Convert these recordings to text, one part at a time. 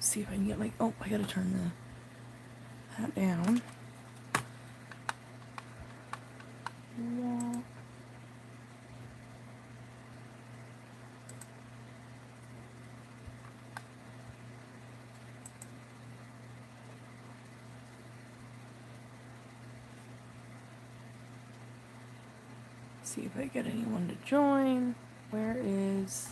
See if I can get my... Oh, I gotta turn that down. Yeah. See if I get anyone to join. Where is...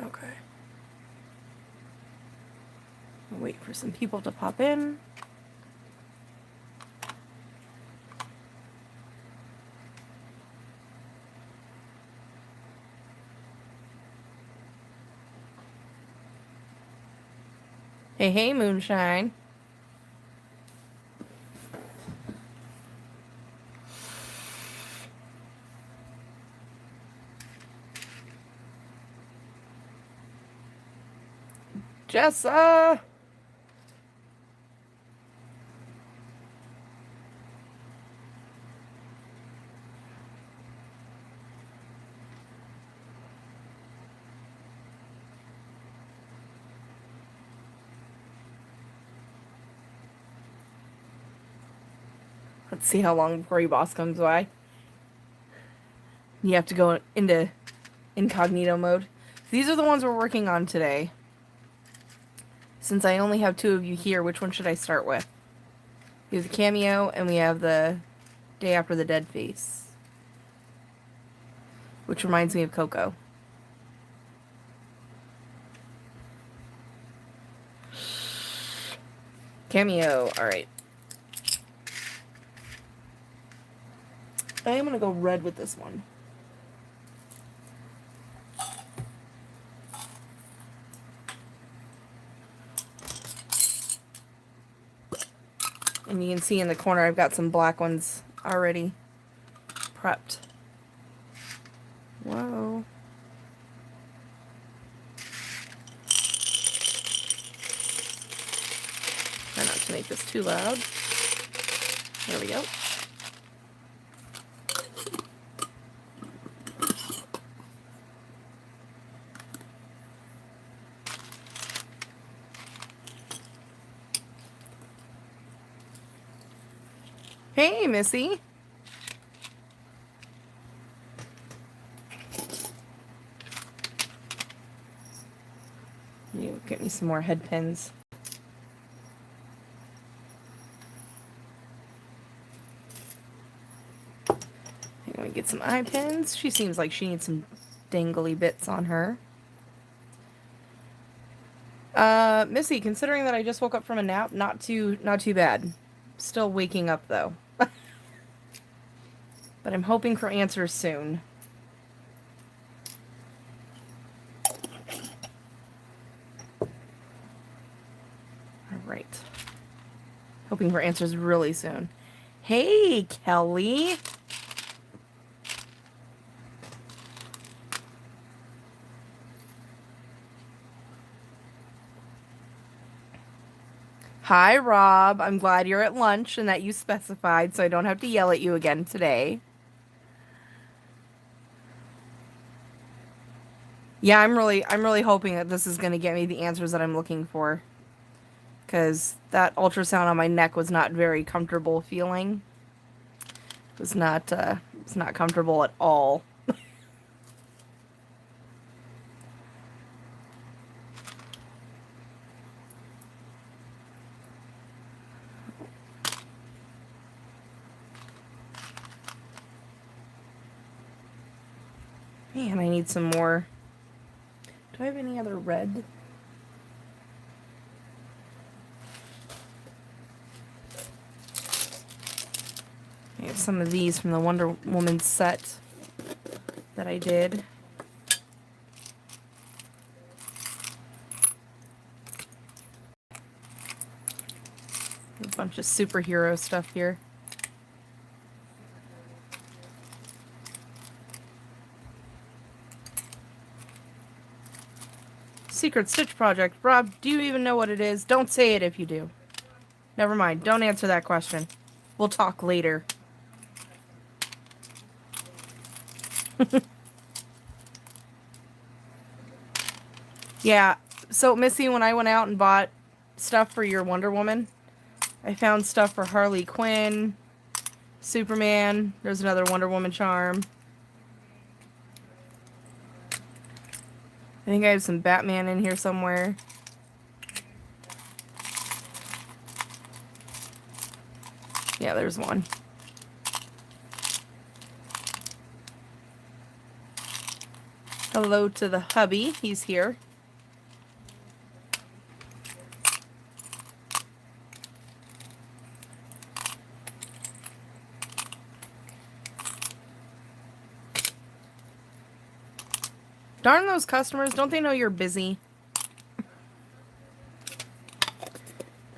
Okay. I'll wait for some people to pop in. Hey, hey, Moonshine. Jessa! Let's see how long before your boss comes by. You have to go into incognito mode. These are the ones we're working on today. Since I only have 2 of you here, which one should I start with? We have the cameo, and we have the day after the dead face. Which reminds me of Coco. Cameo, alright. I am gonna go red with this one. And you can see in the corner I've got some black ones already prepped. Whoa. Try not to make this too loud. There we go. Hey, Missy. You get me some more head pins. I'm gonna get some eye pins. She seems like she needs some dangly bits on her. Missy, considering that I just woke up from a nap, not too bad. Still waking up though. But I'm hoping for answers soon. Alright. Hoping for answers really soon. Hey, Kelly! Hi, Rob. I'm glad you're at lunch and that you specified so I don't have to yell at you again today. Yeah, I'm really hoping that this is going to get me the answers that I'm looking for. Because that ultrasound on my neck was not very comfortable feeling. It's not comfortable at all. Man, I need some more. Do I have any other red? I have some of these from the Wonder Woman set that I did. A bunch of superhero stuff here. Secret Stitch project. Rob, do you even know what it is? Don't say it if you do. Never mind. Don't answer that question. We'll talk later. Yeah. So, Missy, when I went out and bought stuff for your Wonder Woman, I found stuff for Harley Quinn, Superman. There's another Wonder Woman charm. I think I have some Batman in here somewhere. Yeah, there's one. Hello to the hubby. He's here. Darn those customers. Don't they know you're busy?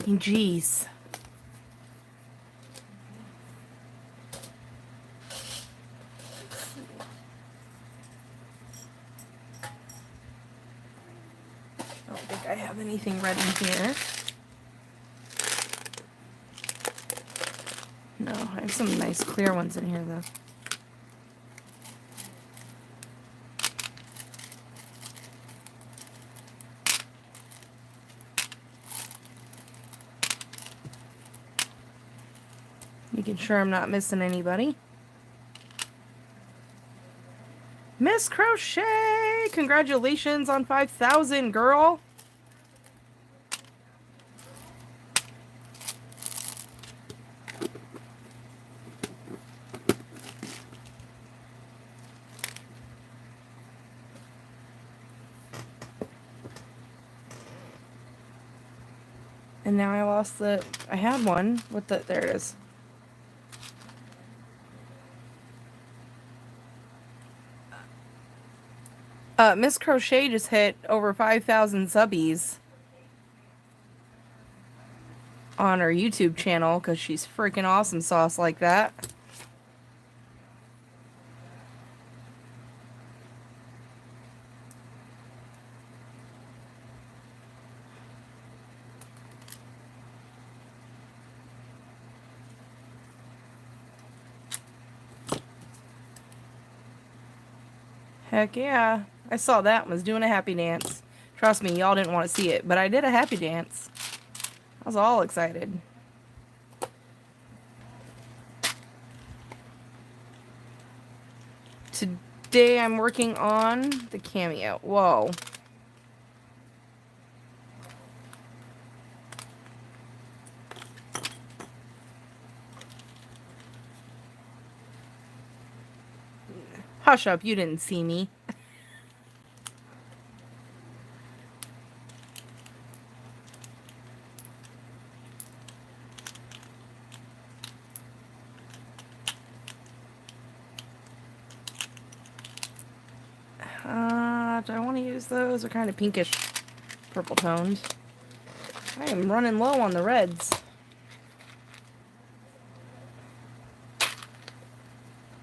Jeez. I don't think I have anything red in here. No, I have some nice clear ones in here though. Making sure I'm not missing anybody. Miss Crochet! Congratulations on 5,000, girl! And now I lost the... I had one. What the... There it is. Miss Crochet just hit over 5,000 subbies on her YouTube channel because she's freaking awesome sauce like that. Heck yeah. I saw that and was doing a happy dance. Trust me, y'all didn't want to see it, but I did a happy dance. I was all excited. Today I'm working on the cameo. Whoa. Hush up, you didn't see me. Do I want to use those? They're kind of pinkish purple toned. I am running low on the reds.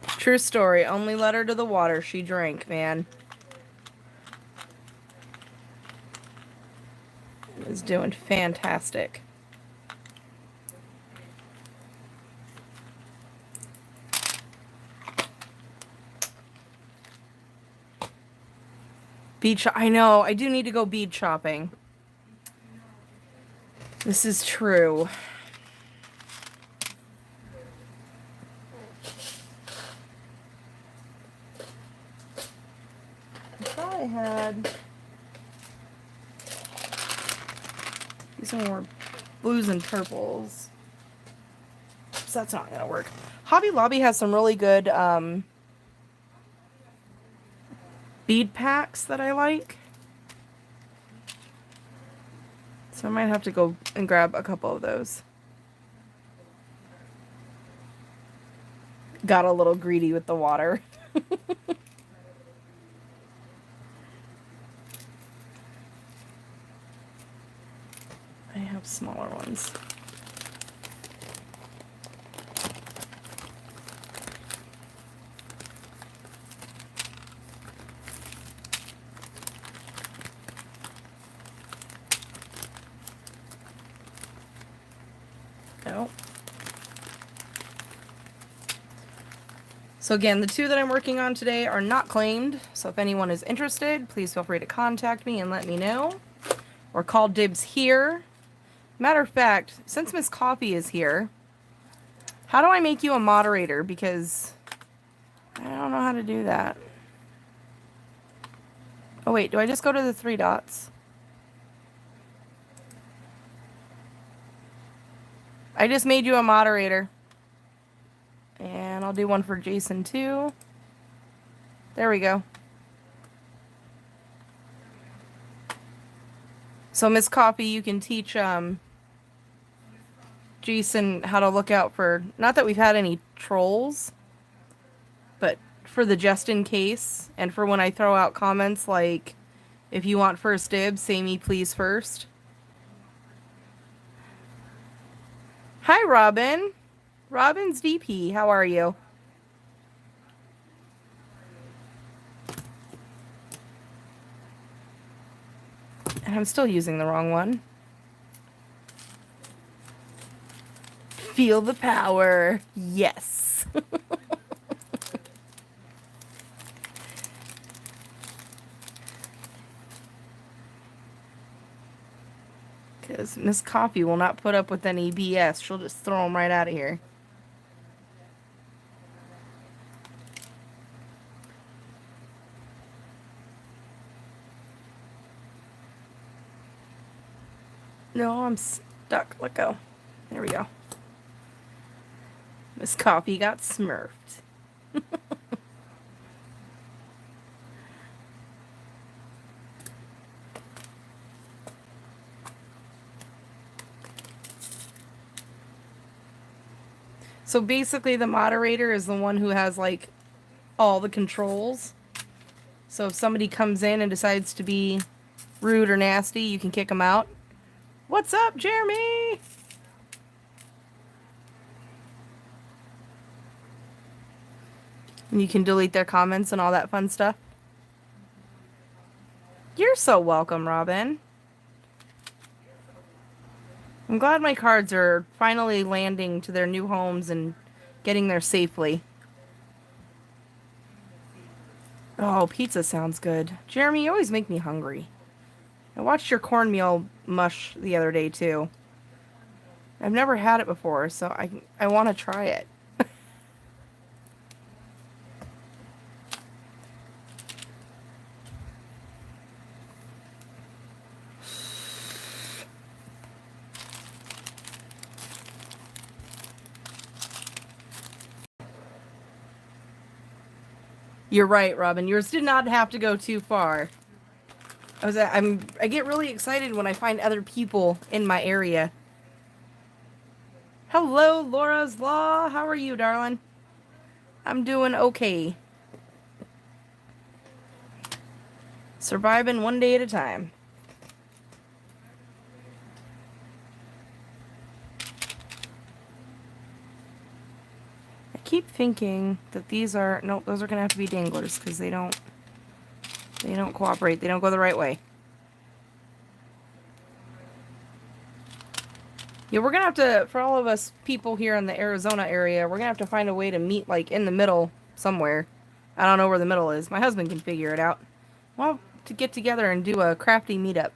True story. Only let her to the water she drank, man. Is doing fantastic. I know, I do need to go bead shopping. This is true. I thought I had... These are more blues and purples. So that's not gonna work. Hobby Lobby has some really good, bead packs that I like. So I might have to go and grab a couple of those. Got a little greedy with the water. I have smaller ones. So again, the two that I'm working on today are not claimed, so if anyone is interested, please feel free to contact me and let me know. Or call dibs here. Matter of fact, since Miss Coffee is here, how do I make you a moderator? Because I don't know how to do that. Oh wait, do I just go to the three dots? I just made you a moderator. And I'll do one for Jason too. There we go. So Miss Coffee, you can teach Jason how to look out for, not that we've had any trolls, but for the just in case, and for when I throw out comments like, if you want first dibs, say me please first. Hi, Robin. Robin's DP, how are you? And I'm still using the wrong one. Feel the power. Yes. Because Miss Coffee will not put up with any BS. She'll just throw them right out of here. No, I'm stuck. Let go. There we go. Miss Coffee got smurfed. So basically the moderator is the one who has like all the controls. So if somebody comes in and decides to be rude or nasty, you can kick them out. What's up, Jeremy? And you can delete their comments and all that fun stuff. You're so welcome, Robin. I'm glad my cards are finally landing to their new homes and getting there safely. Oh, pizza sounds good. Jeremy, you always make me hungry. I watched your cornmeal mush the other day, too. I've never had it before, so I want to try it. You're right, Robin. Yours did not have to go too far. I get really excited when I find other people in my area. Hello, Laura's Law. How are you, darling? I'm doing okay. Surviving one day at a time. I keep thinking that these are... Nope, those are going to have to be danglers because they don't cooperate. They don't go the right way. Yeah, we're going to have to, for all of us people here in the Arizona area, we're going to have to find a way to meet, like, in the middle somewhere. I don't know where the middle is. My husband can figure it out. We'll have to get together and do a crafty meetup.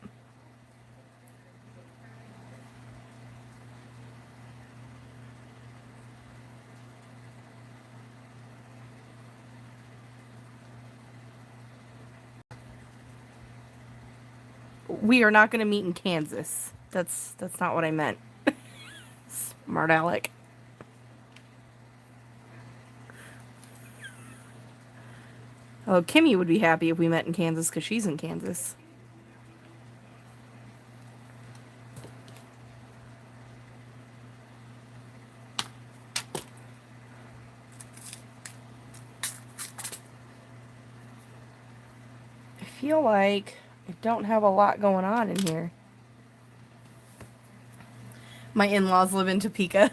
We are not going to meet in Kansas. That's not what I meant. Smart aleck. Oh, Kimmy would be happy if we met in Kansas because she's in Kansas. I feel like I don't have a lot going on in here. My in-laws live in Topeka.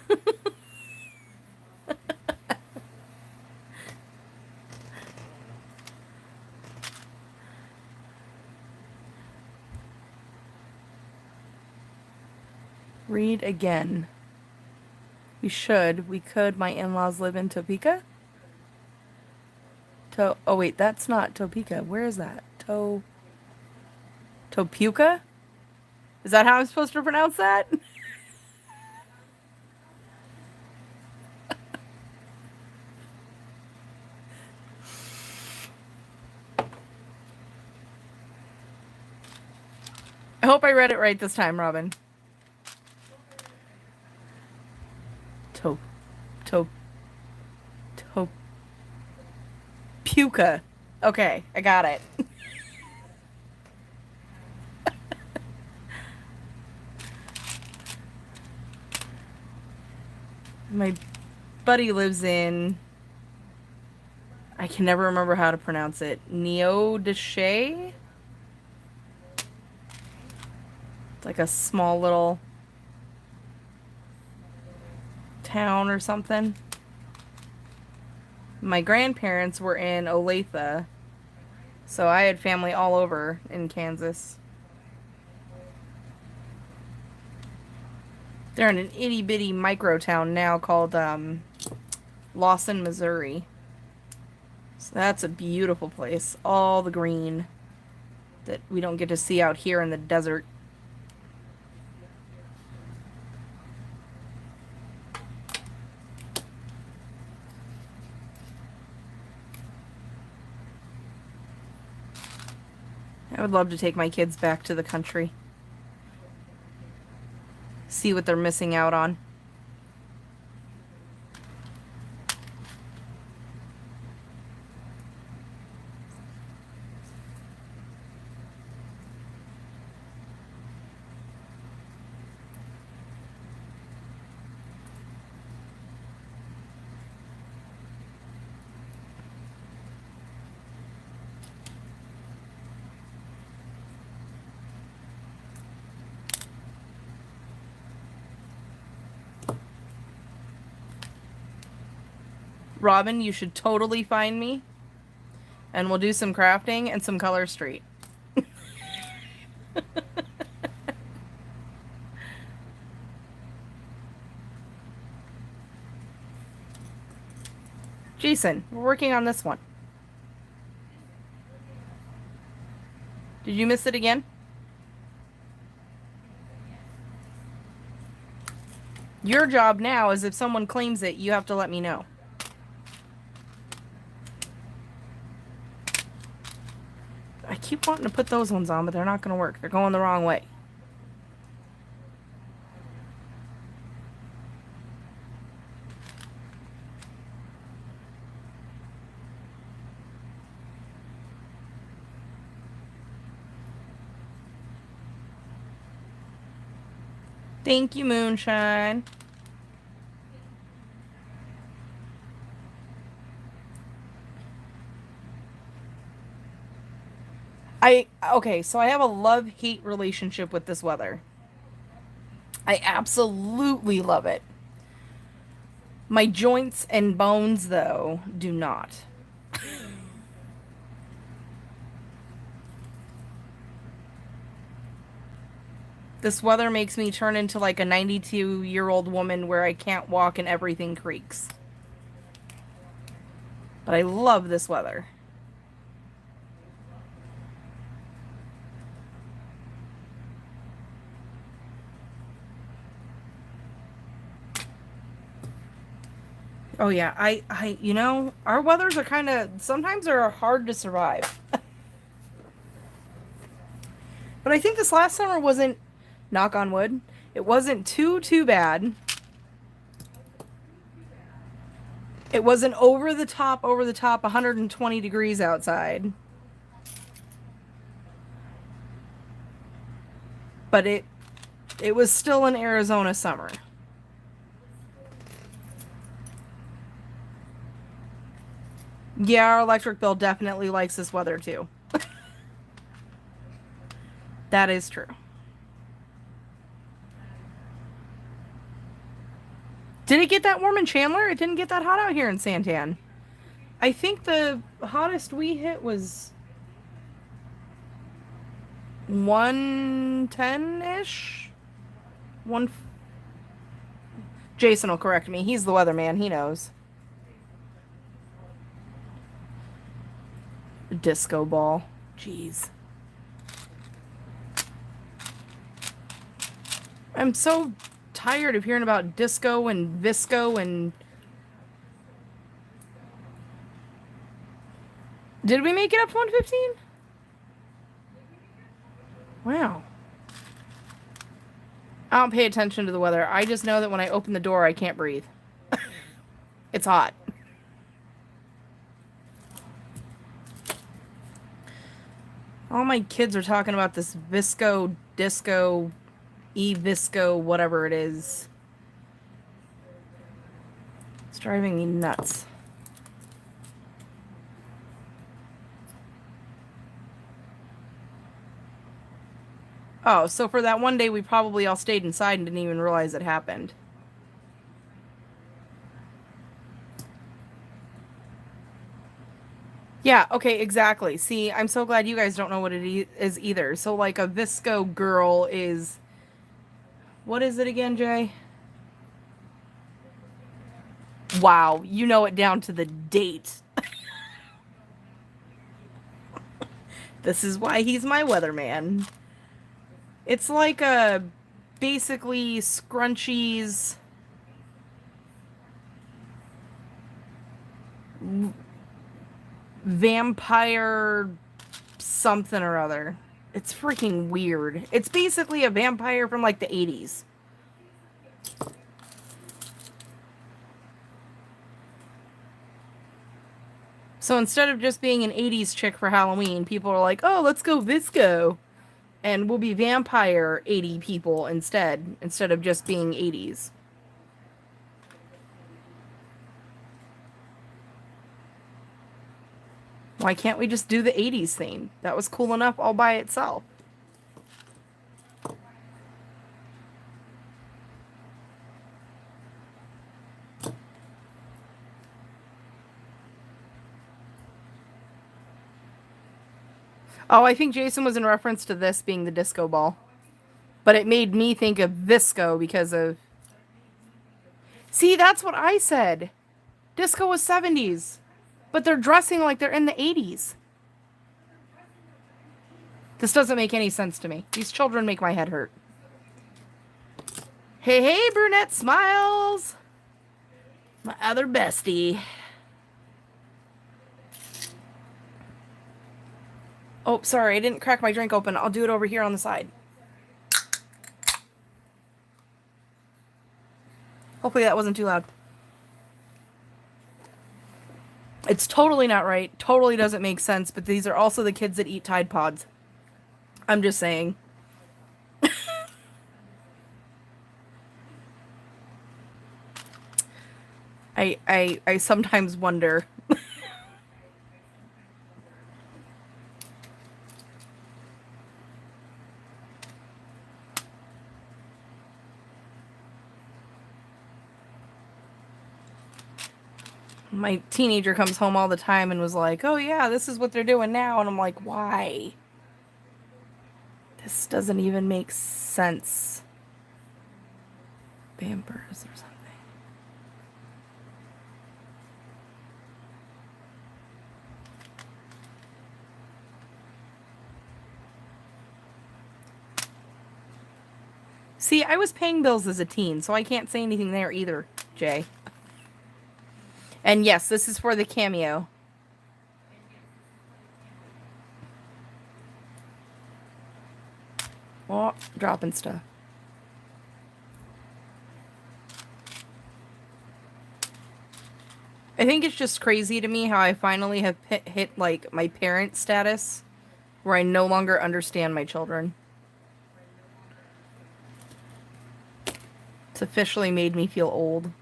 Read again. We should. We could. My in-laws live in Topeka. Oh wait, that's not Topeka. Where is that? Topuka? Is that how I'm supposed to pronounce that? I hope I read it right this time, Robin. To, to, Topuka. Okay, I got it. My buddy lives in. I can never remember how to pronounce it. Neodeshe? It's like a small little town or something. My grandparents were in Olathe, so I had family all over in Kansas. They're in an itty bitty micro town now called Lawson, Missouri. So that's a beautiful place. All the green that we don't get to see out here in the desert. I would love to take my kids back to the country. See what they're missing out on. Robin, you should totally find me, and we'll do some crafting and some Color Street. Jason, we're working on this one. Did you miss it again? Your job now is if someone claims it, you have to let me know. I keep wanting to put those ones on, but they're not going to work. They're going the wrong way. Thank you, Moonshine. Okay, so I have a love-hate relationship with this weather. I absolutely love it. My joints and bones, though, do not. This weather makes me turn into like a 92-year-old woman where I can't walk and everything creaks. But I love this weather. Oh yeah, you know, our weathers are kind of, sometimes they're hard to survive. But I think this last summer wasn't, knock on wood, it wasn't too bad. It wasn't over the top 120 degrees outside. But it was still an Arizona summer. Yeah, our electric bill definitely likes this weather too. That is true. Did it get that warm in Chandler? It didn't get that hot out here in Santan. I think the hottest we hit was 110-ish? Jason will correct me. He's the weatherman. He knows. Disco ball. Jeez. I'm so tired of hearing about disco and visco and... Did we make it up to 115? Wow. I don't pay attention to the weather. I just know that when I open the door, I can't breathe. It's hot. All my kids are talking about this visco, disco, e-visco, whatever it is. It's driving me nuts. Oh, so for that one day, we probably all stayed inside and didn't even realize it happened. Yeah, okay, exactly. See, I'm so glad you guys don't know what it is either. So, like, a visco girl is... What is it again, Jay? Wow, you know it down to the date. This is why he's my weatherman. It's like a... Basically, scrunchies... Vampire something or other. It's freaking weird. It's basically a vampire from like the 80s. So instead of just being an 80s chick for Halloween, people are like, oh, let's go visco. And we'll be vampire 80 people instead of just being 80s. Why can't we just do the 80s theme? That was cool enough all by itself. Oh, I think Jason was in reference to this being the disco ball. But it made me think of visco because of... See, that's what I said. Disco was 70s. But they're dressing like they're in the 80s. This doesn't make any sense to me. These children make my head hurt. Hey, hey, brunette smiles. My other bestie. Oh, sorry, I didn't crack my drink open. I'll do it over here on the side. Hopefully that wasn't too loud. It's totally not right. Totally doesn't make sense, but these are also the kids that eat Tide Pods. I'm just saying. I sometimes wonder. My teenager comes home all the time and was like, oh yeah, this is what they're doing now. And I'm like, why? This doesn't even make sense. Vampires or something. See, I was paying bills as a teen, so I can't say anything there either, Jay. And yes, this is for the cameo. Oh, dropping stuff. I think it's just crazy to me how I finally have hit like, my parent status, where I no longer understand my children. It's officially made me feel old.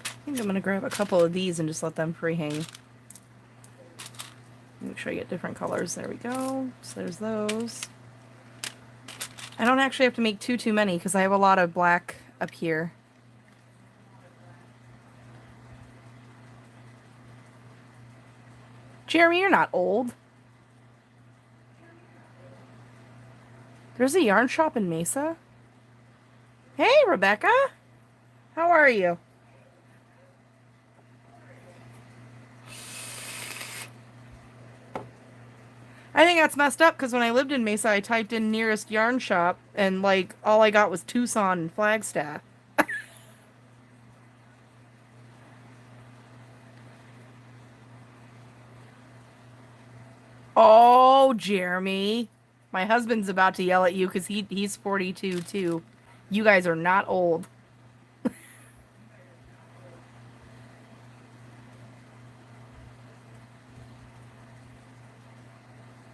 I think I'm gonna grab a couple of these and just let them free hang. Make sure I get different colors. There we go. So there's those. I don't actually have to make too many because I have a lot of black up here. Jeremy, you're not old. There's a yarn shop in Mesa. Hey, Rebecca. How are you? I think that's messed up because when I lived in Mesa, I typed in nearest yarn shop and, like, all I got was Tucson and Flagstaff. Oh, Jeremy. My husband's about to yell at you because he's 42 too. You guys are not old.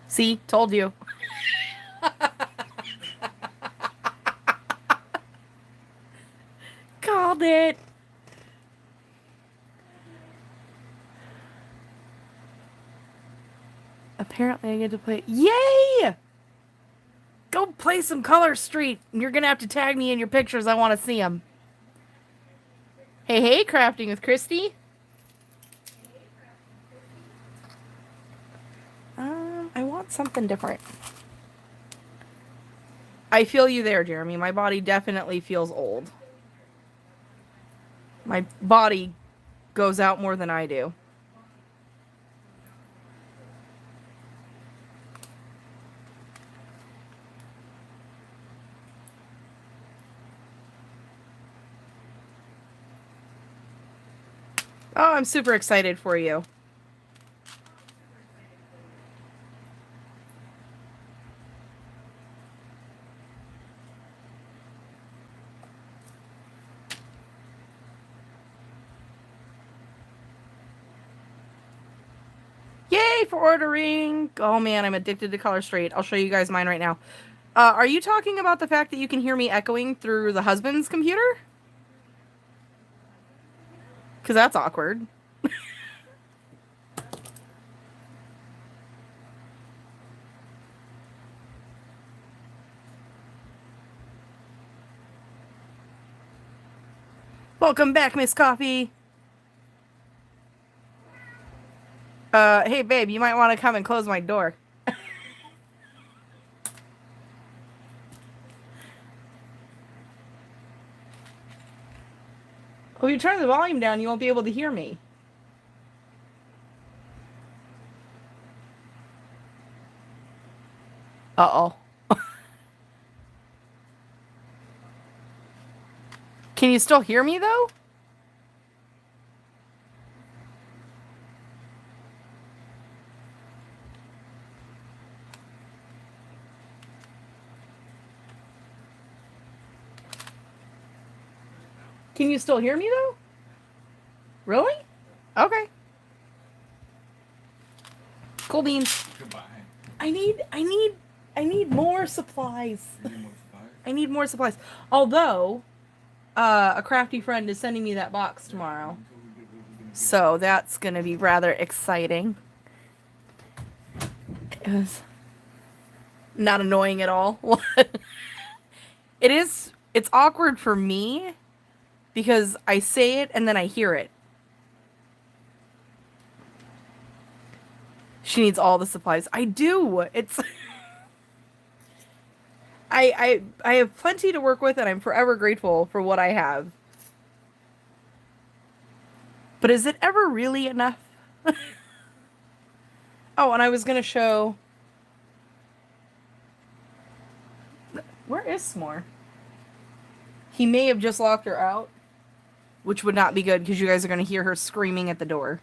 See? Told you. Called it. Apparently I get to play. Yay! Go play some Color Street. You're gonna have to tag me in your pictures. I want to see them. Hey, hey, crafting with Christy. I want something different. I feel you there, Jeremy. My body definitely feels old. My body goes out more than I do. Oh, I'm super excited for you. Yay for ordering. Oh man, I'm addicted to Color Straight. I'll show you guys mine right now. Are you talking about the fact that you can hear me echoing through the husband's computer? Because that's awkward. Welcome back, Miss Coffee. Hey babe, you might want to come and close my door. Well, if you turn the volume down, you won't be able to hear me. Uh-oh. Can you still hear me, though? Can you still hear me, though? Really? Okay. Cool beans. Goodbye. I need more supplies. I need more supplies. Although, a crafty friend is sending me that box tomorrow. So that's going to be rather exciting. It was not annoying at all. It's awkward for me because I say it and then I hear it. She needs all the supplies. I do. It's I have plenty to work with and I'm forever grateful for what I have. But is it ever really enough? Oh, and I was going to show... Where is S'more? He may have just locked her out, which would not be good because you guys are going to hear her screaming at the door.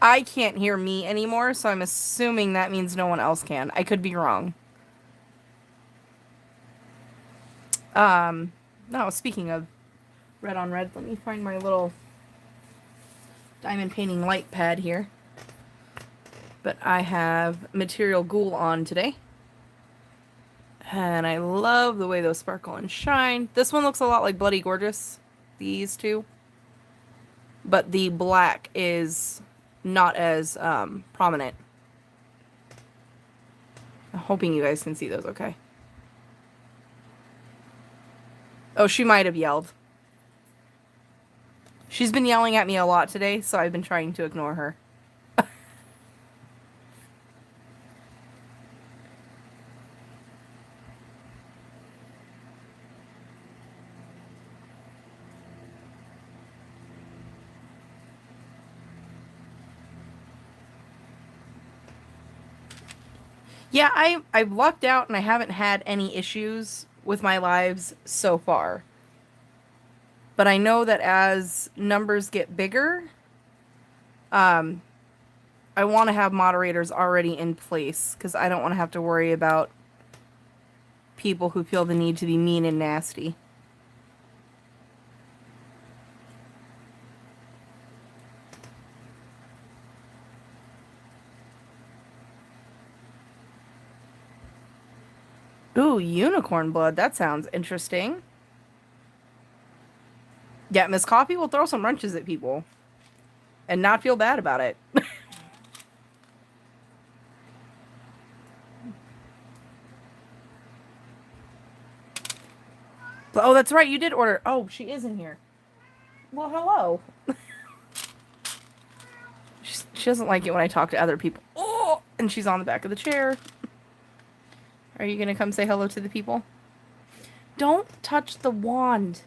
I can't hear me anymore, so I'm assuming that means no one else can. I could be wrong. No, speaking of red on red, let me find my little diamond painting light pad here. But I have Material Ghoul on today. And I love the way those sparkle and shine. This one looks a lot like Bloody Gorgeous, these two. But the black is not as prominent. I'm hoping you guys can see those okay. Oh, she might have yelled. She's been yelling at me a lot today, so I've been trying to ignore her. Yeah, I've lucked out and I haven't had any issues with my lives so far. But I know that as numbers get bigger, I want to have moderators already in place because I don't want to have to worry about people who feel the need to be mean and nasty. Ooh, unicorn blood. That sounds interesting. Yeah, Miss Coffee will throw some wrenches at people and not feel bad about it. Oh, that's right. You did order. Oh, she is in here. Well, hello. She doesn't like it when I talk to other people. Oh, and she's on the back of the chair. Are you going to come say hello to the people? Don't touch the wand.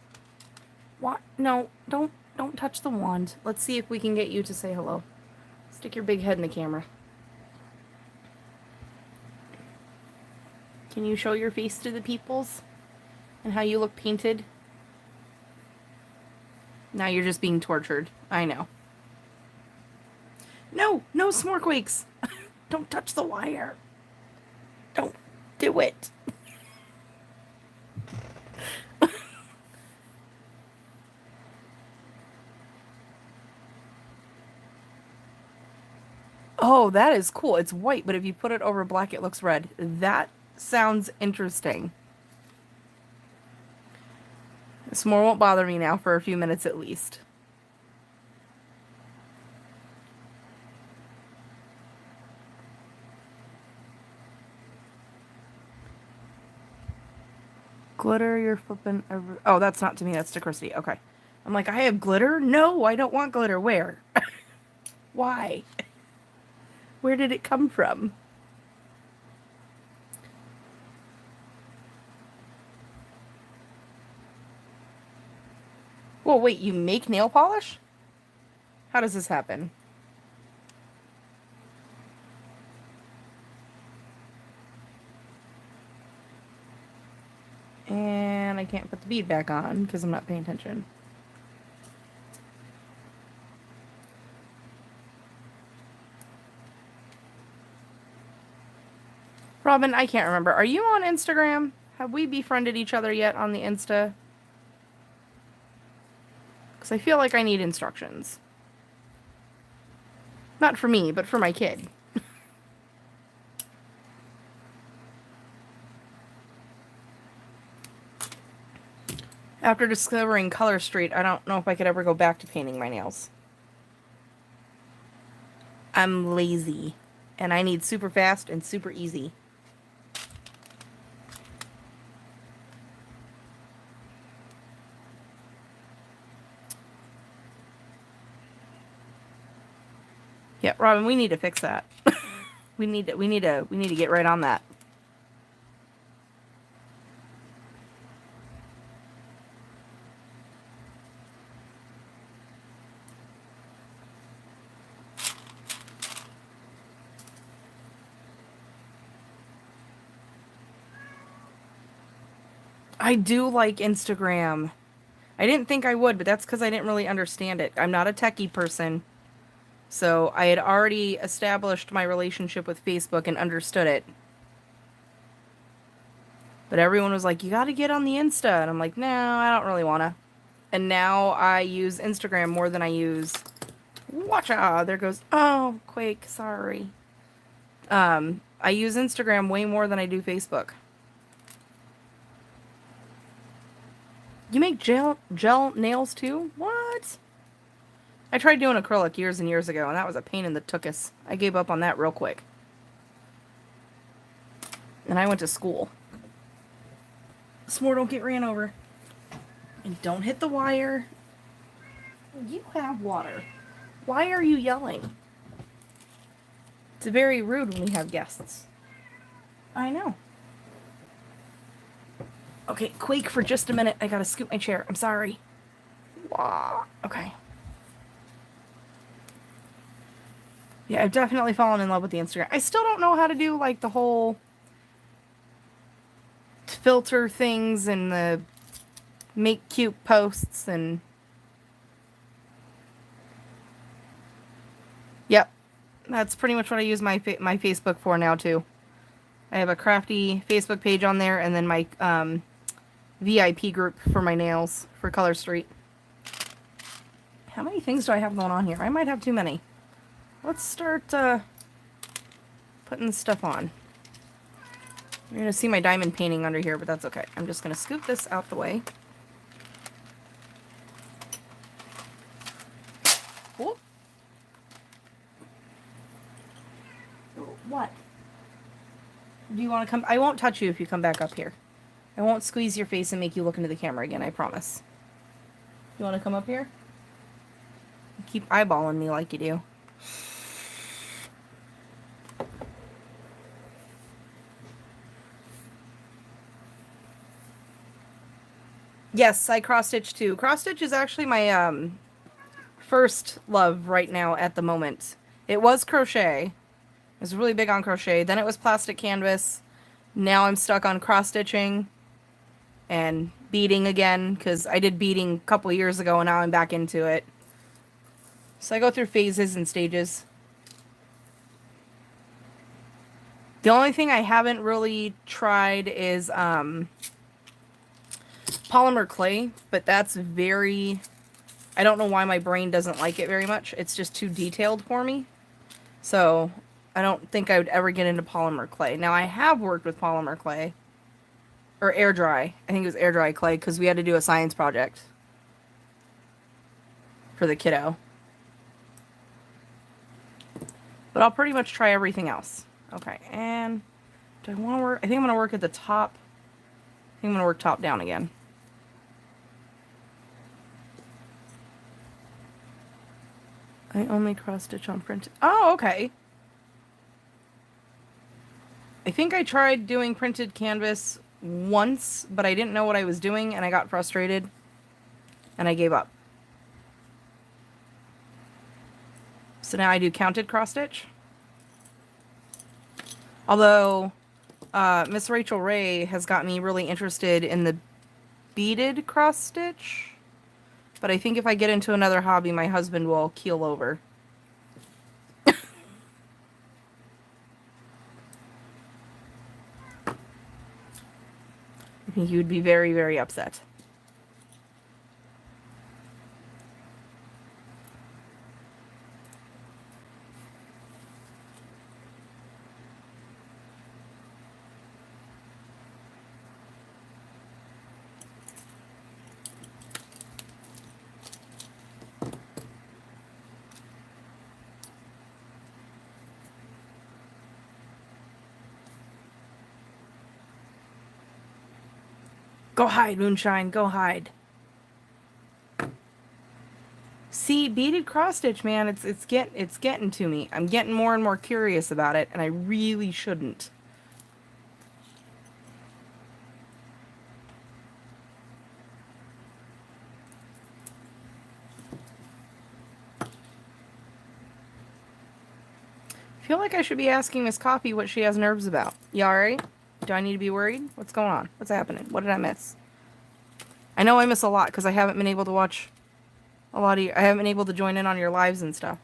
What? No, don't touch the wand. Let's see if we can get you to say hello. Stick your big head in the camera. Can you show your face to the peoples? And how you look painted? Now you're just being tortured. I know. No, no smorquakes. Don't touch the wire. Don't do it. Oh, that is cool. It's white, but if you put it over black, it looks red. That sounds interesting. S'more won't bother me now for a few minutes at least. Glitter, you're flipping over. Oh, that's not to me. That's to Christy. Okay. I'm like, I have glitter? No, I don't want glitter. Where? Why? Where did it come from? Well, wait, you make nail polish? How does this happen? And I can't put the bead back on because I'm not paying attention. Robin, I can't remember. Are you on Instagram? Have we befriended each other yet on the Insta? Because I feel like I need instructions. Not for me, but for my kid. After discovering Color Street, I don't know if I could ever go back to painting my nails. I'm lazy, and I need super fast and super easy. Yeah, Robin, we need to fix that. we need to get right on that. I do like Instagram. I didn't think I would, but that's because I didn't really understand it. I'm not a techie person. So I had already established my relationship with Facebook and understood it. But everyone was like, you got to get on the Insta. And I'm like, no, I don't really want to. And now I use Instagram more than I use... Watch out. There goes... Oh, Quake. Sorry. I use Instagram way more than I do Facebook. You make gel nails too? What? I tried doing acrylic years and years ago, and that was a pain in the tuchus. I gave up on that real quick. And I went to school. S'more, don't get ran over. And don't hit the wire. You have water. Why are you yelling? It's very rude when we have guests. I know. Okay, quake for just a minute. I gotta scoot my chair. I'm sorry. Wow. Okay. Yeah, I've definitely fallen in love with the Instagram. I still don't know how to do, like, the whole filter things and the make cute posts and... Yep. That's pretty much what I use my Facebook for now, too. I have a crafty Facebook page on there, and then my VIP group for my nails for Color Street. How many things do I have going on here? I might have too many. Let's start putting stuff on. You're going to see my diamond painting under here, but that's okay. I'm just going to scoop this out the way. Whoop. What? Do you want to come? I won't touch you if you come back up here. I won't squeeze your face and make you look into the camera again, I promise. You want to come up here? You keep eyeballing me like you do. Yes, I cross-stitch too. Cross-stitch is actually my first love right now at the moment. It was crochet. I was really big on crochet. Then it was plastic canvas. Now I'm stuck on cross-stitching and beading again, because I did beading a couple years ago and now I'm back into it. So I go through phases and stages. The only thing I haven't really tried is polymer clay, but that's very... I don't know why my brain doesn't like it very much. It's just too detailed for me. So I don't think I would ever get into polymer clay. Now, I have worked with polymer clay. Or air dry. I think it was air dry clay, because we had to do a science project for the kiddo. But I'll pretty much try everything else. Okay, and do I want to work? I think I'm going to work at the top. I think I'm going to work top down again. I only cross stitch on printed. Oh, okay. I think I tried doing printed canvas once, but I didn't know what I was doing and I got frustrated and I gave up. So now I do counted cross stitch. Although Miss Rachel Ray has got me really interested in the beaded cross stitch. But I think if I get into another hobby, my husband will keel over. I think he would be very, very upset. Go hide, Moonshine. Go hide. See, beaded cross stitch, man, it's getting to me. I'm getting more and more curious about it, and I really shouldn't. I feel like I should be asking Miss Coffee what she has nerves about. You alright? Do I need to be worried? What's going on? What's happening? What did I miss? I know I miss a lot because I haven't been able to watch a lot of you. I haven't been able to join in on your lives and stuff.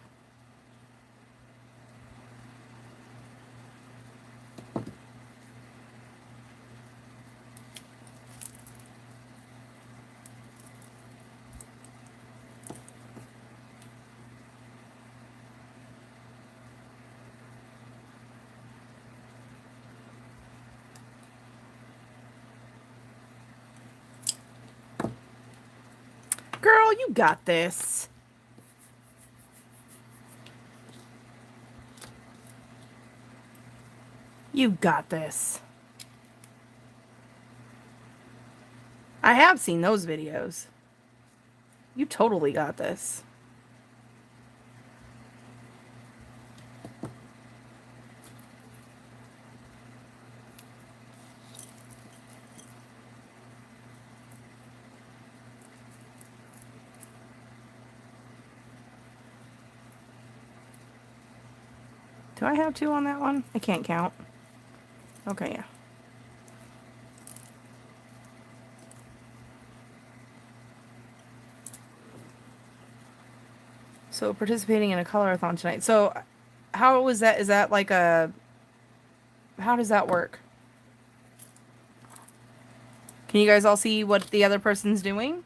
Girl, you got this. You got this. I have seen those videos. You totally got this. Do I have 2 on that one? I can't count. Okay, yeah. So participating in a colorathon tonight. So how was that? Is that like a... How does that work? Can you guys all see what the other person's doing?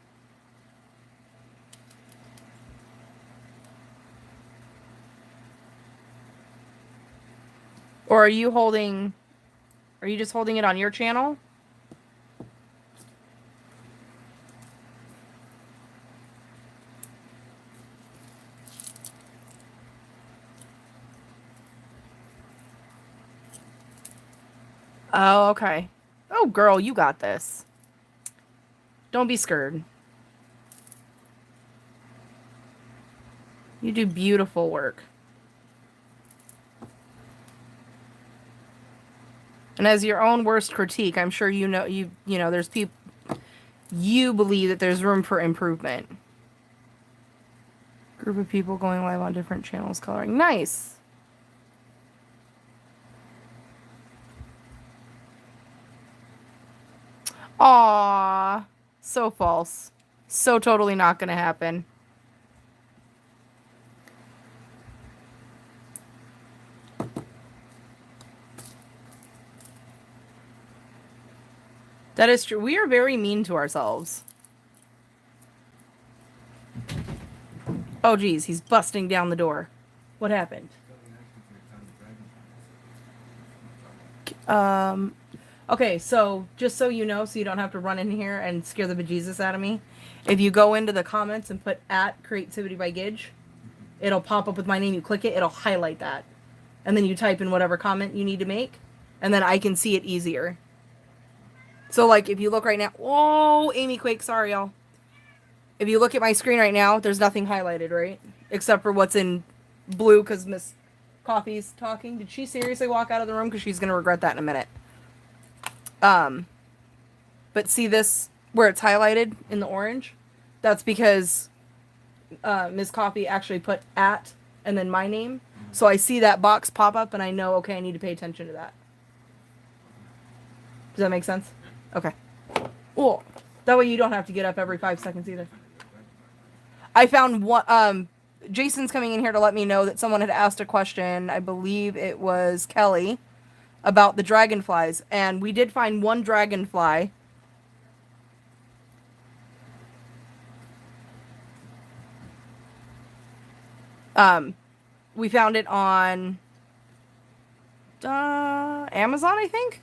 Or are you holding... Are you just holding it on your channel? Oh, okay. Oh, girl, you got this. Don't be scared. You do beautiful work. And as your own worst critique, I'm sure you know there's people you believe that there's room for improvement. Group of people going live on different channels coloring. Nice. Aww. So false. So totally not gonna happen. That is true. We are very mean to ourselves. Oh, geez. He's busting down the door. What happened? Okay, so just so you know, so you don't have to run in here and scare the bejesus out of me, if you go into the comments and put @Creativity by Gidge, it'll pop up with my name. You click it, it'll highlight that. And then you type in whatever comment you need to make, and then I can see it easier. So, like, if you look right now... Whoa, Amy Quake, sorry, y'all. If you look at my screen right now, there's nothing highlighted, right? Except for what's in blue, because Miss Coffee's talking. Did she seriously walk out of the room? Because she's going to regret that in a minute. But see this, where it's highlighted in the orange? That's because Miss Coffee actually put @ and then my name. So I see that box pop up, and I know, okay, I need to pay attention to that. Does that make sense? Okay. Well, that way you don't have to get up every 5 seconds either. I found one... Jason's coming in here to let me know that someone had asked a question. I believe it was Kelly, about the dragonflies. And we did find one dragonfly. We found it on Amazon, I think.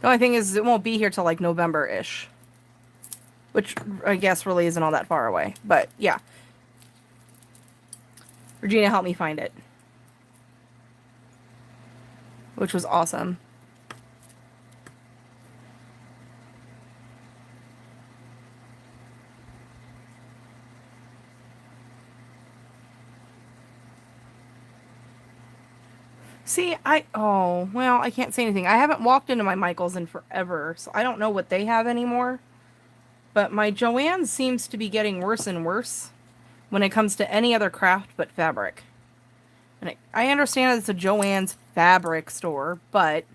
The only thing is it won't be here till like November-ish. Which I guess really isn't all that far away. But yeah. Regina helped me find it. Which was awesome. See, oh, well, I can't say anything. I haven't walked into my Michaels in forever, so I don't know what they have anymore. But my Joann's seems to be getting worse and worse when it comes to any other craft but fabric. And I understand it's a Joann's fabric store, but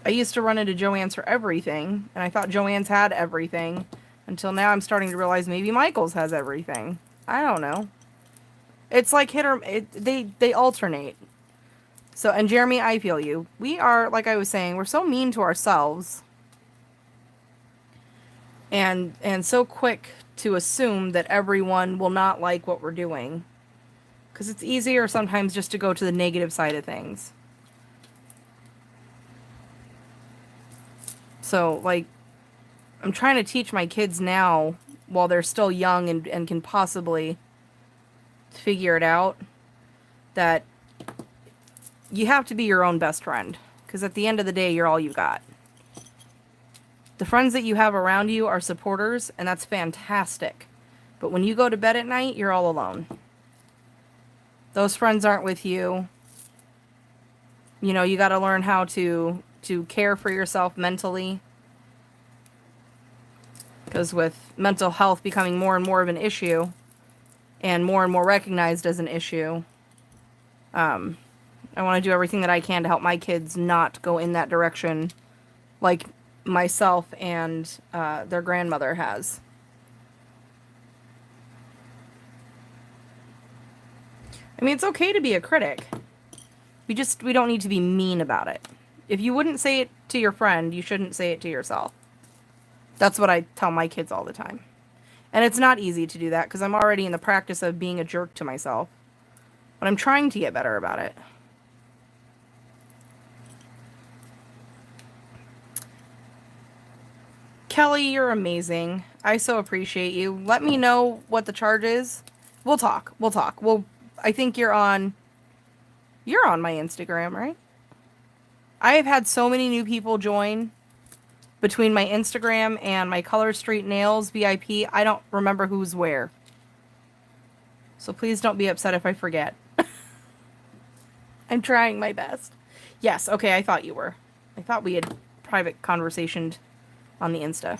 I used to run into Joann's for everything, and I thought Joann's had everything, until now I'm starting to realize maybe Michael's has everything. I don't know. It's like they alternate. So, and Jeremy, I feel you. We are, like I was saying, we're so mean to ourselves. And so quick to assume that everyone will not like what we're doing. Because it's easier sometimes just to go to the negative side of things. So, like, I'm trying to teach my kids now, while they're still young and can possibly figure it out, that you have to be your own best friend. because at the end of the day, you're all you got. The friends that you have around you are supporters, and that's fantastic. But when you go to bed at night, you're all alone. Those friends aren't with you. You know, you got to learn how to care for yourself mentally. Because with mental health becoming more and more of an issue, and more recognized as an issue, I want to do everything that I can to help my kids not go in that direction like myself and their grandmother has. I mean, it's okay to be a critic. We don't need to be mean about it. If you wouldn't say it to your friend, you shouldn't say it to yourself. That's what I tell my kids all the time. And it's not easy to do that because I'm already in the practice of being a jerk to myself. But I'm trying to get better about it. Kelly, you're amazing. I so appreciate you. Let me know what the charge is. We'll talk. I think you're on my Instagram, right? I have had so many new people join between my Instagram and my Color Street Nails VIP. I don't remember who's where. So please don't be upset if I forget. I'm trying my best. Yes, okay, I thought you were. I thought we had private conversationed on the Insta.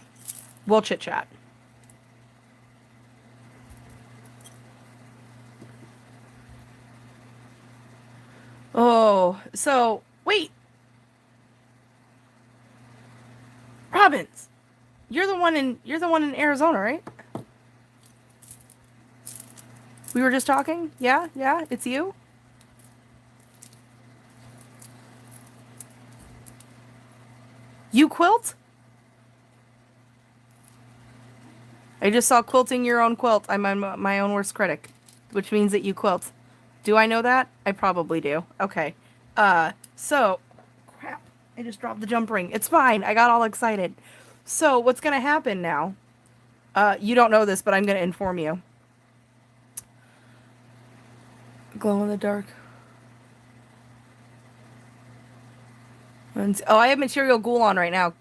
We'll chit chat. Oh, so wait. Robbins, you're the one in Arizona, right? We were just talking? Yeah, it's you? You quilt? I just saw quilting your own quilt. I'm my own worst critic, which means that you quilt. Do I know that? I probably do. Okay. So, crap. I just dropped the jump ring. It's fine. I got all excited. So, what's going to happen now? You don't know this, but I'm going to inform you. Glow in the dark. Oh, I have Material Ghoul on right now.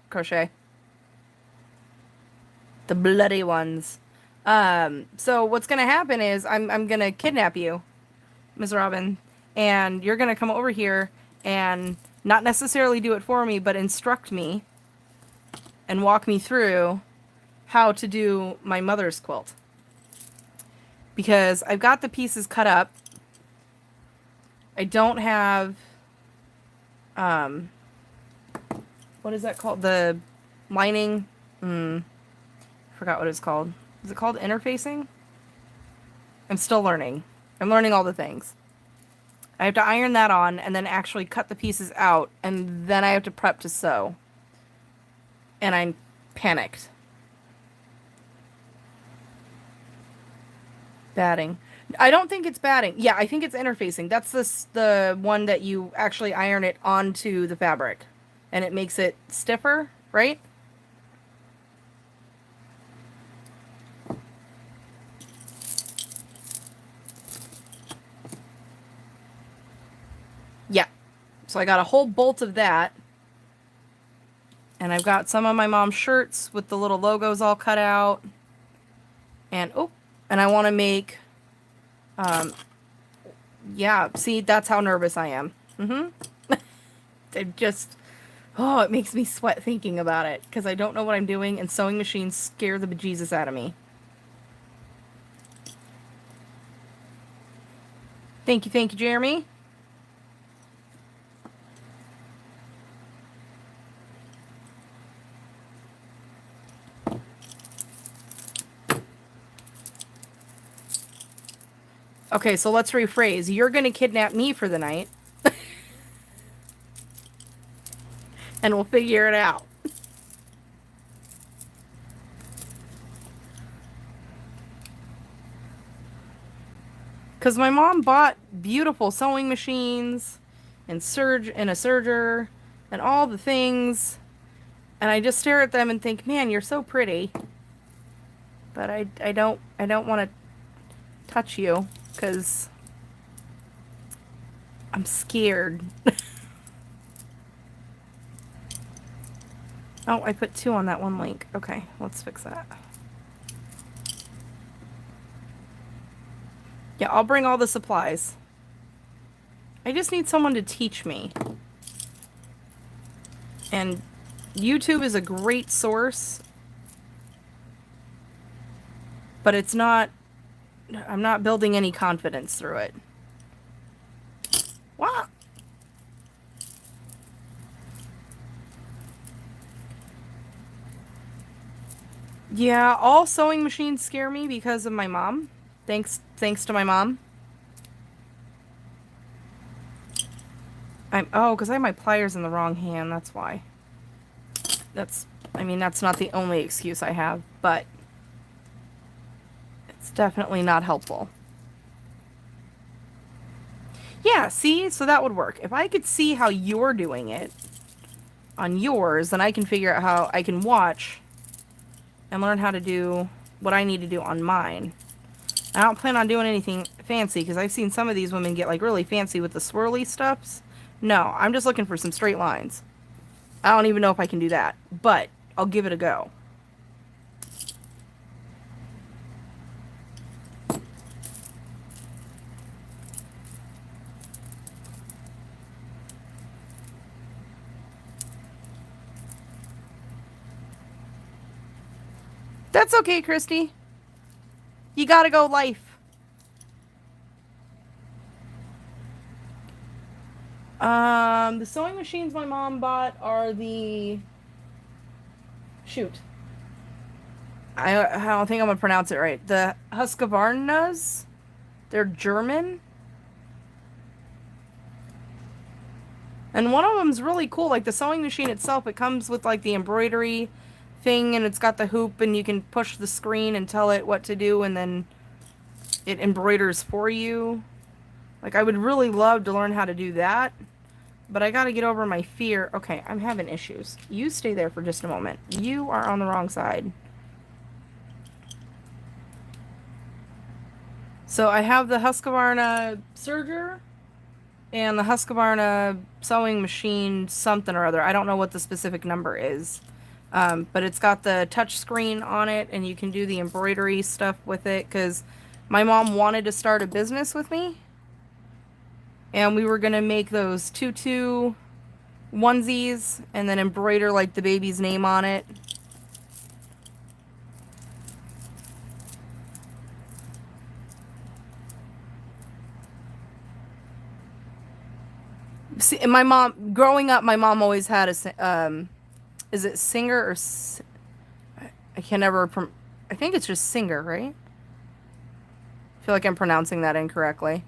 Crochet. The bloody ones. So what's going to happen is I'm going to kidnap you, Ms. Robin, and you're going to come over here and not necessarily do it for me, but instruct me and walk me through how to do my mother's quilt. Because I've got the pieces cut up. I don't have, what is that called? The lining. Forgot what it's called. Is it called interfacing? I'm still learning. I'm learning all the things. I have to iron that on and then actually cut the pieces out, and then I have to prep to sew. And I'm panicked. Batting. I don't think it's batting. Yeah, I think it's interfacing. That's the one that you actually iron it onto the fabric. And it makes it stiffer, right? Yeah. So I got a whole bolt of that. And I've got some of my mom's shirts with the little logos all cut out. And, and I want to make, yeah, see, that's how nervous I am. It just, it makes me sweat thinking about it. Because I don't know what I'm doing, and sewing machines scare the bejesus out of me. Thank you, Jeremy. Okay, so let's rephrase. You're going to kidnap me for the night. And we'll figure it out. Because my mom bought beautiful sewing machines and a serger and all the things. And I just stare at them and think, man, you're so pretty. But I don't want to touch you because I'm scared. Oh, I put 2 on that one link. Okay, let's fix that. Yeah, I'll bring all the supplies. I just need someone to teach me. And YouTube is a great source, but it's not, I'm not building any confidence through it. What? Yeah, all sewing machines scare me because of my mom. Thanks to my mom. Because I have my pliers in the wrong hand, that's why. I mean, that's not the only excuse I have, but it's definitely not helpful. Yeah, see? So that would work. If I could see how you're doing it on yours, then I can figure out how I can watch and learn how to do what I need to do on mine. I don't plan on doing anything fancy because I've seen some of these women get like really fancy with the swirly stuffs. No, I'm just looking for some straight lines. I don't even know if I can do that, but I'll give it a go. That's okay, Christy. You gotta go life. The sewing machines my mom bought are the... Shoot. I don't think I'm gonna pronounce it right. The Husqvarnas. They're German. And one of them's really cool. Like the sewing machine itself, it comes with like the embroidery thing and it's got the hoop and you can push the screen and tell it what to do and then it embroiders for you. Like I would really love to learn how to do that. But I gotta get over my fear. Okay, I'm having issues. You stay there for just a moment. You are on the wrong side. So I have the Husqvarna serger and the Husqvarna sewing machine something or other. I don't know what the specific number is. But it's got the touch screen on it and you can do the embroidery stuff with it because my mom wanted to start a business with me. And we were going to make those tutu onesies and then embroider like the baby's name on it. See, my mom, growing up, my mom always had a, is it Singer or, I can never, I think it's just Singer, right? I feel like I'm pronouncing that incorrectly.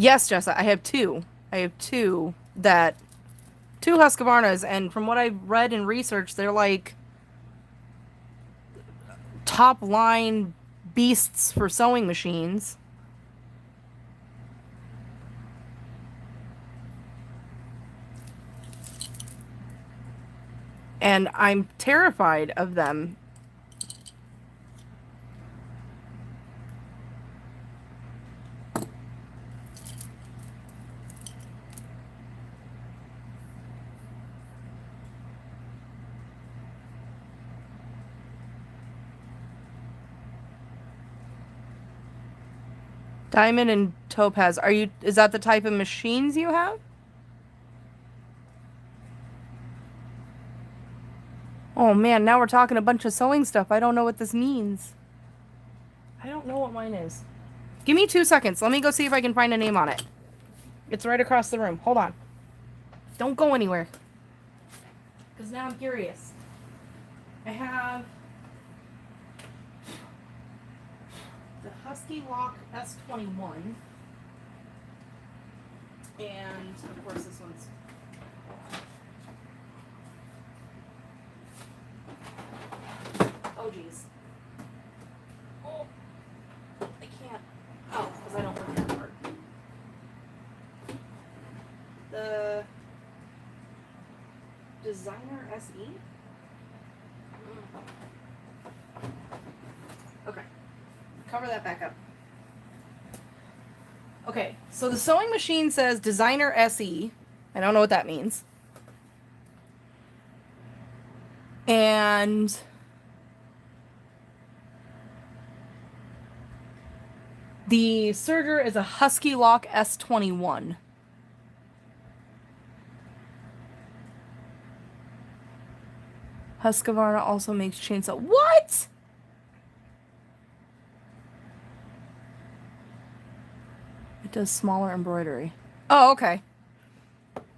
Yes, Jessa, I have 2. I have 2 Husqvarnas, and from what I've read and researched, they're like top line beasts for sewing machines. And I'm terrified of them. Diamond and Topaz. Is that the type of machines you have? Oh man, now we're talking a bunch of sewing stuff. I don't know what this means. I don't know what mine is. Give me 2 seconds. Let me go see if I can find a name on it. It's right across the room. Hold on. Don't go anywhere. Because now I'm curious. I have the Husky Lock S21. And, of course, this one's... Oh, geez. Oh, I can't. Oh, because I don't work that hard. The Designer SE? Okay. Cover that back up. Okay, so the sewing machine says Designer SE. I don't know what that means. And the serger is a Husky Lock S21. Husqvarna also makes chainsaw. What? It does smaller embroidery. Oh, okay.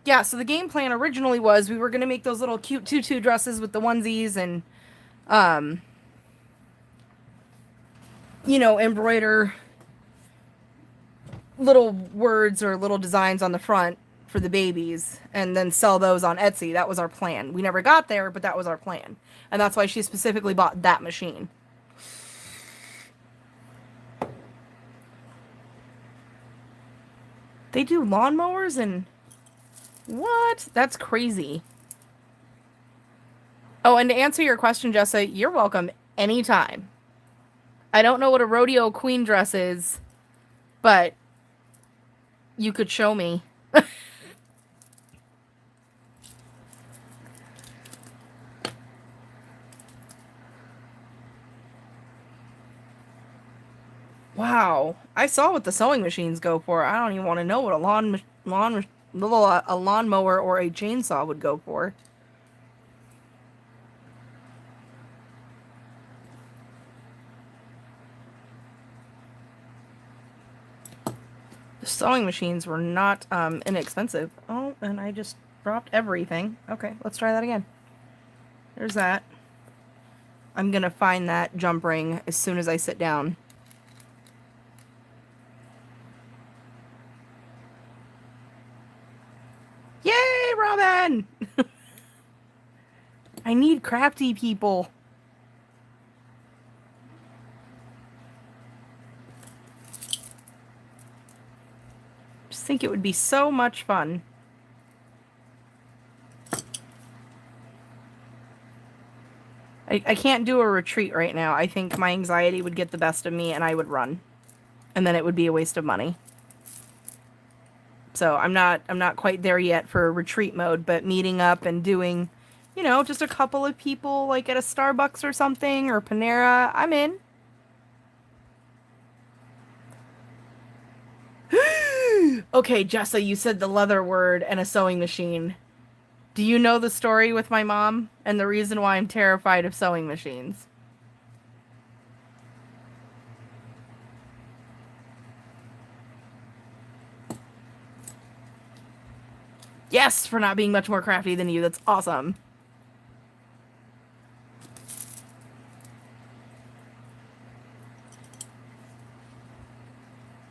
Yeah, so the game plan originally was we were going to make those little cute tutu dresses with the onesies and, embroider little words or little designs on the front for the babies and then sell those on Etsy. That was our plan. We never got there, but that was our plan. And that's why she specifically bought that machine. They do lawnmowers and... What? That's crazy. Oh, and to answer your question, Jessa, you're welcome anytime. I don't know what a rodeo queen dress is, but you could show me. Wow. I saw what the sewing machines go for. I don't even want to know what a lawnmower or a chainsaw would go for. The sewing machines were not inexpensive. Oh, and I just dropped everything. Okay, let's try that again. There's that. I'm gonna find that jump ring as soon as I sit down. Yay, Robin! I need crafty people. Just think it would be so much fun. I can't do a retreat right now. I think my anxiety would get the best of me and I would run. And then it would be a waste of money. So I'm not quite there yet for retreat mode, but meeting up and doing, just a couple of people like at a Starbucks or something or Panera, I'm in. Okay, Jessa, you said the leather word and a sewing machine. Do you know the story with my mom and the reason why I'm terrified of sewing machines? Yes, for not being much more crafty than you. That's awesome.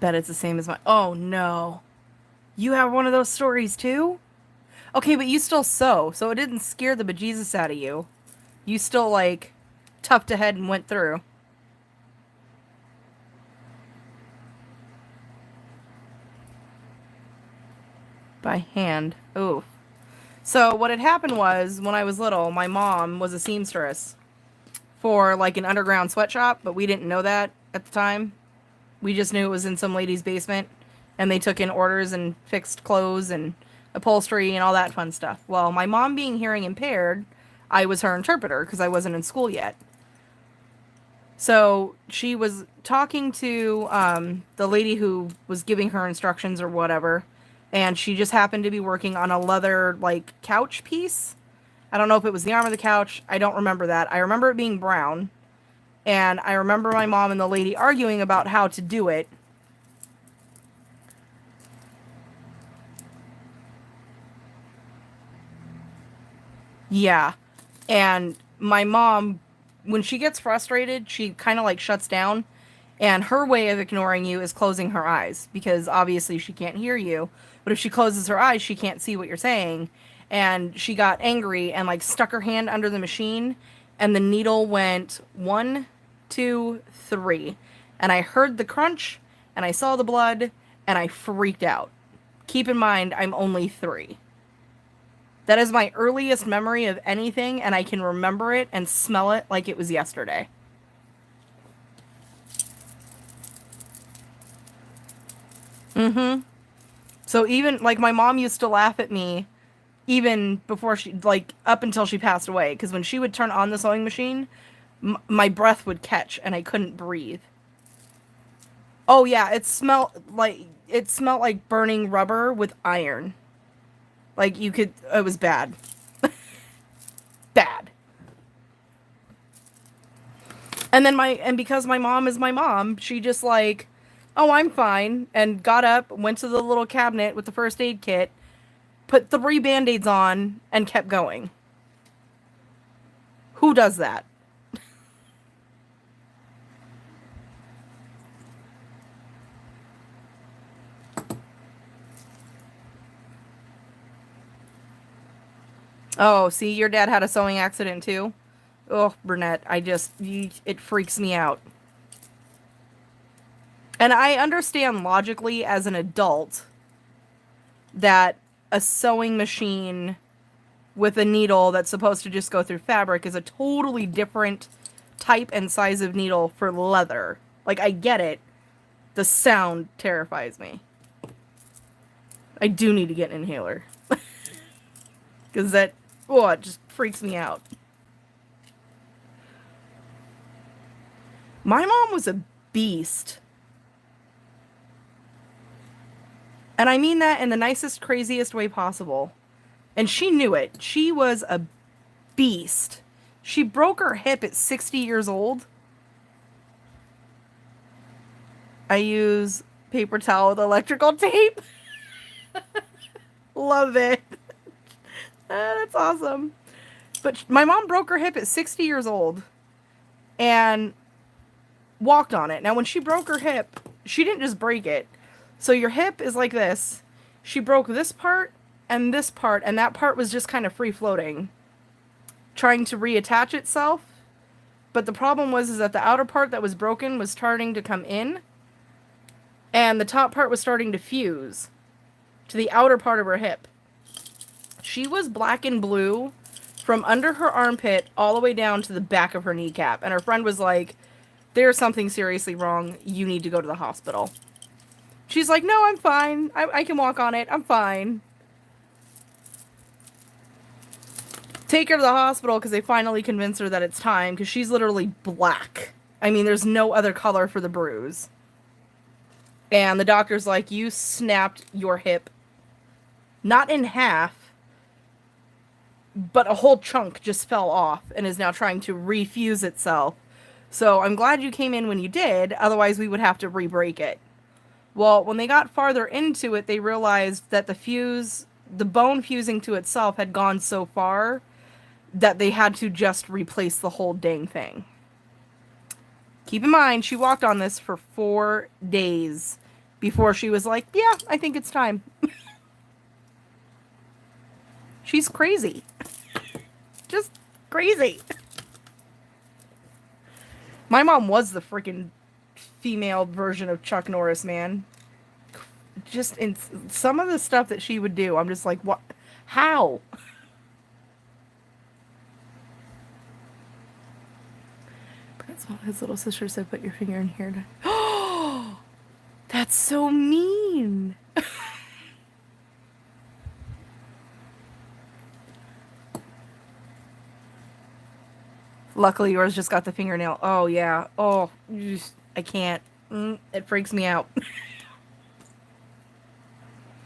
Bet it's the same as my... Oh, no. You have one of those stories, too? Okay, but you still sew, so it didn't scare the bejesus out of you. You still, toughed ahead and went through. By hand. Ooh. So what had happened was, when I was little, my mom was a seamstress for, an underground sweatshop, but we didn't know that at the time. We just knew it was in some lady's basement, and they took in orders and fixed clothes and upholstery and all that fun stuff. Well, my mom being hearing impaired, I was her interpreter because I wasn't in school yet. So she was talking to the lady who was giving her instructions or whatever, and she just happened to be working on a leather, couch piece. I don't know if it was the arm of the couch. I don't remember that. I remember it being brown. And I remember my mom and the lady arguing about how to do it. Yeah. And my mom, when she gets frustrated, she kind of shuts down. And her way of ignoring you is closing her eyes. Because obviously she can't hear you. But if she closes her eyes, she can't see what you're saying. And she got angry and stuck her hand under the machine. And the needle went 1, 2, 3. And I heard the crunch, and I saw the blood, and I freaked out. Keep in mind, I'm only 3. That is my earliest memory of anything, and I can remember it and smell it like it was yesterday. Mm-hmm. So even, like, my mom used to laugh at me even before she, like, up until she passed away. Because when she would turn on the sewing machine, my breath would catch and I couldn't breathe. Oh yeah, it smelled like burning rubber with iron. Like you could, it was bad. Bad. And because my mom is my mom, she just like, "Oh, I'm fine," and got up, went to the little cabinet with the first aid kit, put 3 band-aids on and kept going. Who does that? Oh, see, your dad had a sewing accident too? Oh, Burnett, it freaks me out. And I understand logically as an adult that a sewing machine with a needle that's supposed to just go through fabric is a totally different type and size of needle for leather. Like, I get it. The sound terrifies me. I do need to get an inhaler. Because it just freaks me out. My mom was a beast. And I mean that in the nicest, craziest way possible. And she knew it. She was a beast. She broke her hip at 60 years old. I use paper towel with electrical tape. Love it. That's awesome. But my mom broke her hip at 60 years old and walked on it. Now, when she broke her hip, she didn't just break it. So your hip is like this. She broke this part, and that part was just kind of free floating, trying to reattach itself. But the problem was that the outer part that was broken was starting to come in, and the top part was starting to fuse to the outer part of her hip. She was black and blue from under her armpit all the way down to the back of her kneecap. And her friend was like, "There's something seriously wrong. You need to go to the hospital." She's like, "No, I'm fine. I can walk on it. I'm fine." Take her to the hospital because they finally convince her that it's time, because she's literally black. I mean, there's no other color for the bruise. And the doctor's like, "You snapped your hip. Not in half, but a whole chunk just fell off and is now trying to refuse itself. So I'm glad you came in when you did, otherwise we would have to re-break it." Well, when they got farther into it, they realized that the bone fusing to itself had gone so far that they had to just replace the whole dang thing. Keep in mind, she walked on this for 4 days before she was like, "Yeah, I think it's time." She's crazy. Just crazy. My mom was the freaking female version of Chuck Norris, man. Just in some of the stuff that she would do, I'm just like, what? How? That's what his little sister said, "Put your finger in here." Oh, that's so mean. Luckily, yours just got the fingernail. Oh, yeah. Oh, I can't. It freaks me out.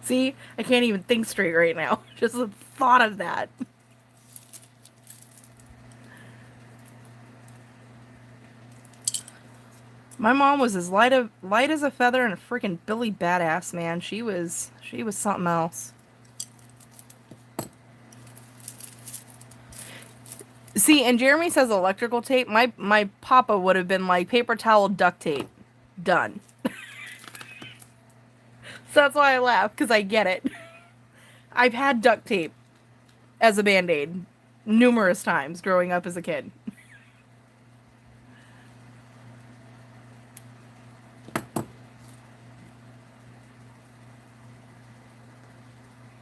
See? I can't even think straight right now. Just the thought of that. My mom was as light as a feather and a freaking Billy badass, man. She was something else. See, and Jeremy says electrical tape. My papa would have been like paper towel, duct tape. Done. So that's why I laugh, because I get it. I've had duct tape as a Band-Aid numerous times growing up as a kid.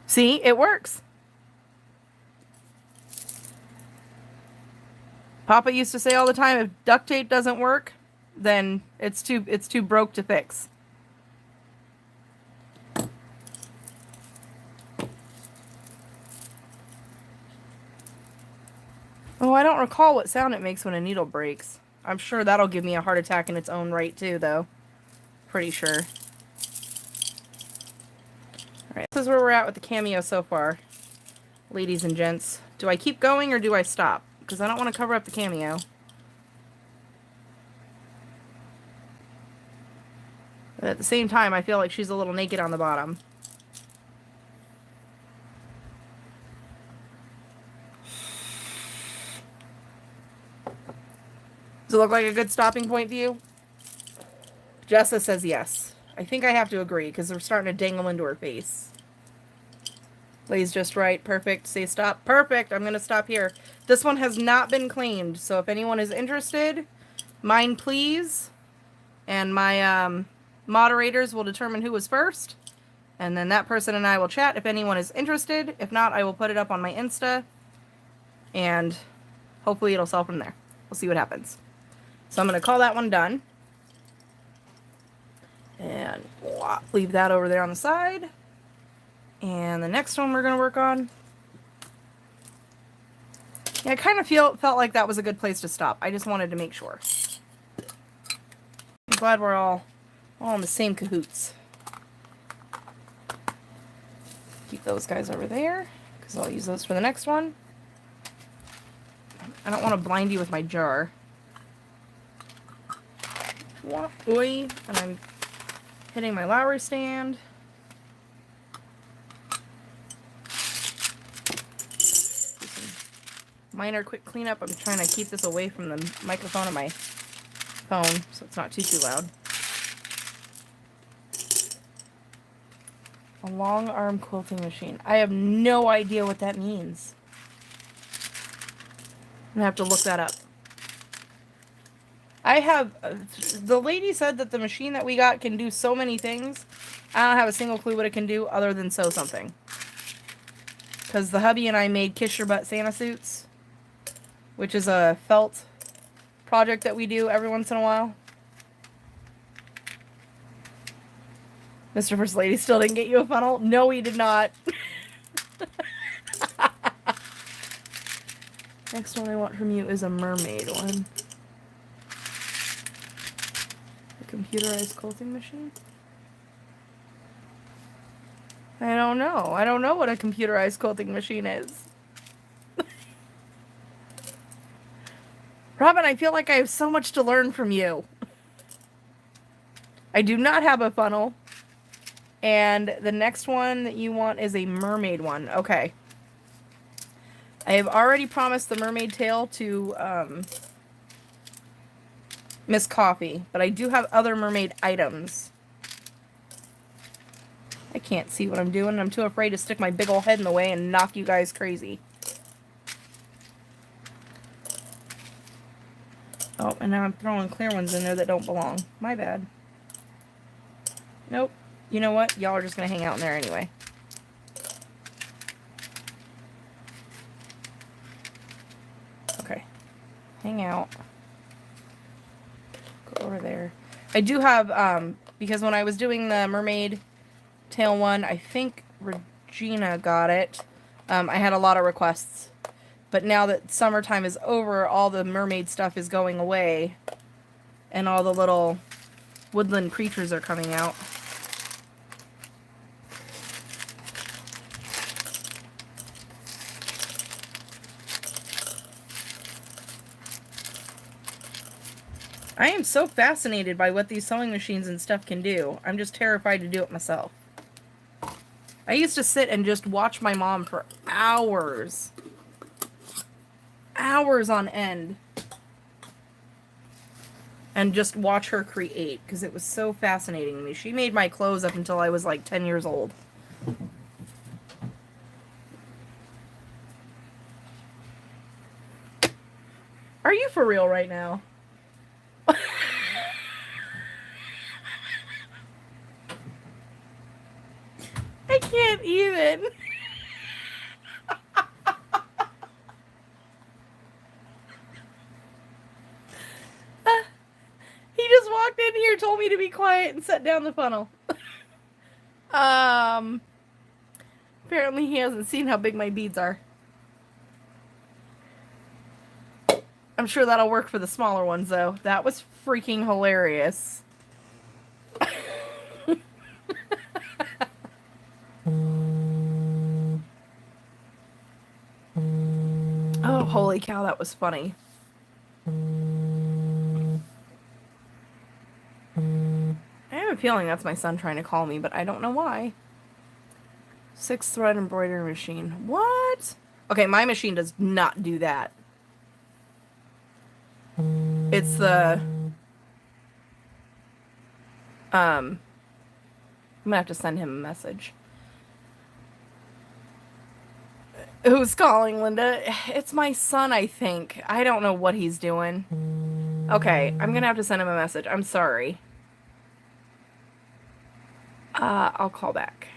See, it works. Papa used to say all the time, if duct tape doesn't work, then it's too broke to fix. Oh, I don't recall what sound it makes when a needle breaks. I'm sure that'll give me a heart attack in its own right, too, though. Pretty sure. Alright, this is where we're at with the cameo so far. Ladies and gents. Do I keep going or do I stop? Because I don't want to cover up the cameo. But at the same time, I feel like she's a little naked on the bottom. Does it look like a good stopping point to you? Jessa says yes. I think I have to agree because they're starting to dangle into her face. Lays just right. Perfect. Say stop. Perfect. I'm going to stop here. This one has not been claimed. So if anyone is interested, mine please. And my moderators will determine who was first. And then that person and I will chat if anyone is interested. If not, I will put it up on my Insta. And hopefully it'll sell from there. We'll see what happens. So I'm going to call that one done. And leave that over there on the side. And the next one we're going to work on. Yeah, I kind of felt like that was a good place to stop. I just wanted to make sure. I'm glad we're all in the same cahoots. Keep those guys over there, because I'll use those for the next one. I don't want to blind you with my jar. Oi, and I'm hitting my Lowry stand. Minor quick cleanup. I'm trying to keep this away from the microphone of my phone so it's not too loud. A long arm quilting machine. I have no idea what that means. I'm gonna have to look that up. I have, the lady said that the machine that we got can do so many things. I don't have a single clue what it can do other than sew something. Because the hubby and I made Kiss Your Butt Santa suits, which is a felt project that we do every once in a while. Mr. First Lady still didn't get you a funnel? No, he did not. Next one I want from you is a mermaid one. A computerized quilting machine? I don't know. I don't know what a computerized quilting machine is. Robin, I feel like I have so much to learn from you. I do not have a funnel. And the next one that you want is a mermaid one. Okay. I have already promised the mermaid tail to Miss Coffee, but I do have other mermaid items. I can't see what I'm doing. I'm too afraid to stick my big old head in the way and knock you guys crazy. Oh, and now I'm throwing clear ones in there that don't belong. My bad. Nope. You know what? Y'all are just going to hang out in there anyway. Okay. Hang out. Go over there. I do have, because when I was doing the mermaid tail one, I think Regina got it. I had a lot of requests. But now that summertime is over, all the mermaid stuff is going away. And all the little woodland creatures are coming out. I am so fascinated by what these sewing machines and stuff can do. I'm just terrified to do it myself. I used to sit and just watch my mom for hours. Hours on end. And just watch her create, because it was so fascinating to me. She made my clothes up until I was like 10 years old. Are you for real right now? I can't even. He just walked in here, told me to be quiet, and set down the funnel. Apparently he hasn't seen how big my beads are. I'm sure that'll work for the smaller ones, though. That was freaking hilarious. Oh, holy cow, that was funny. I have a feeling that's my son trying to call me, but I don't know why. 6-thread embroidery machine. What? Okay, my machine does not do that. It's the... I'm gonna have to send him a message. Who's calling, Linda? It's my son, I think. I don't know what he's doing. Okay, I'm gonna have to send him a message. I'm sorry. I'll call back.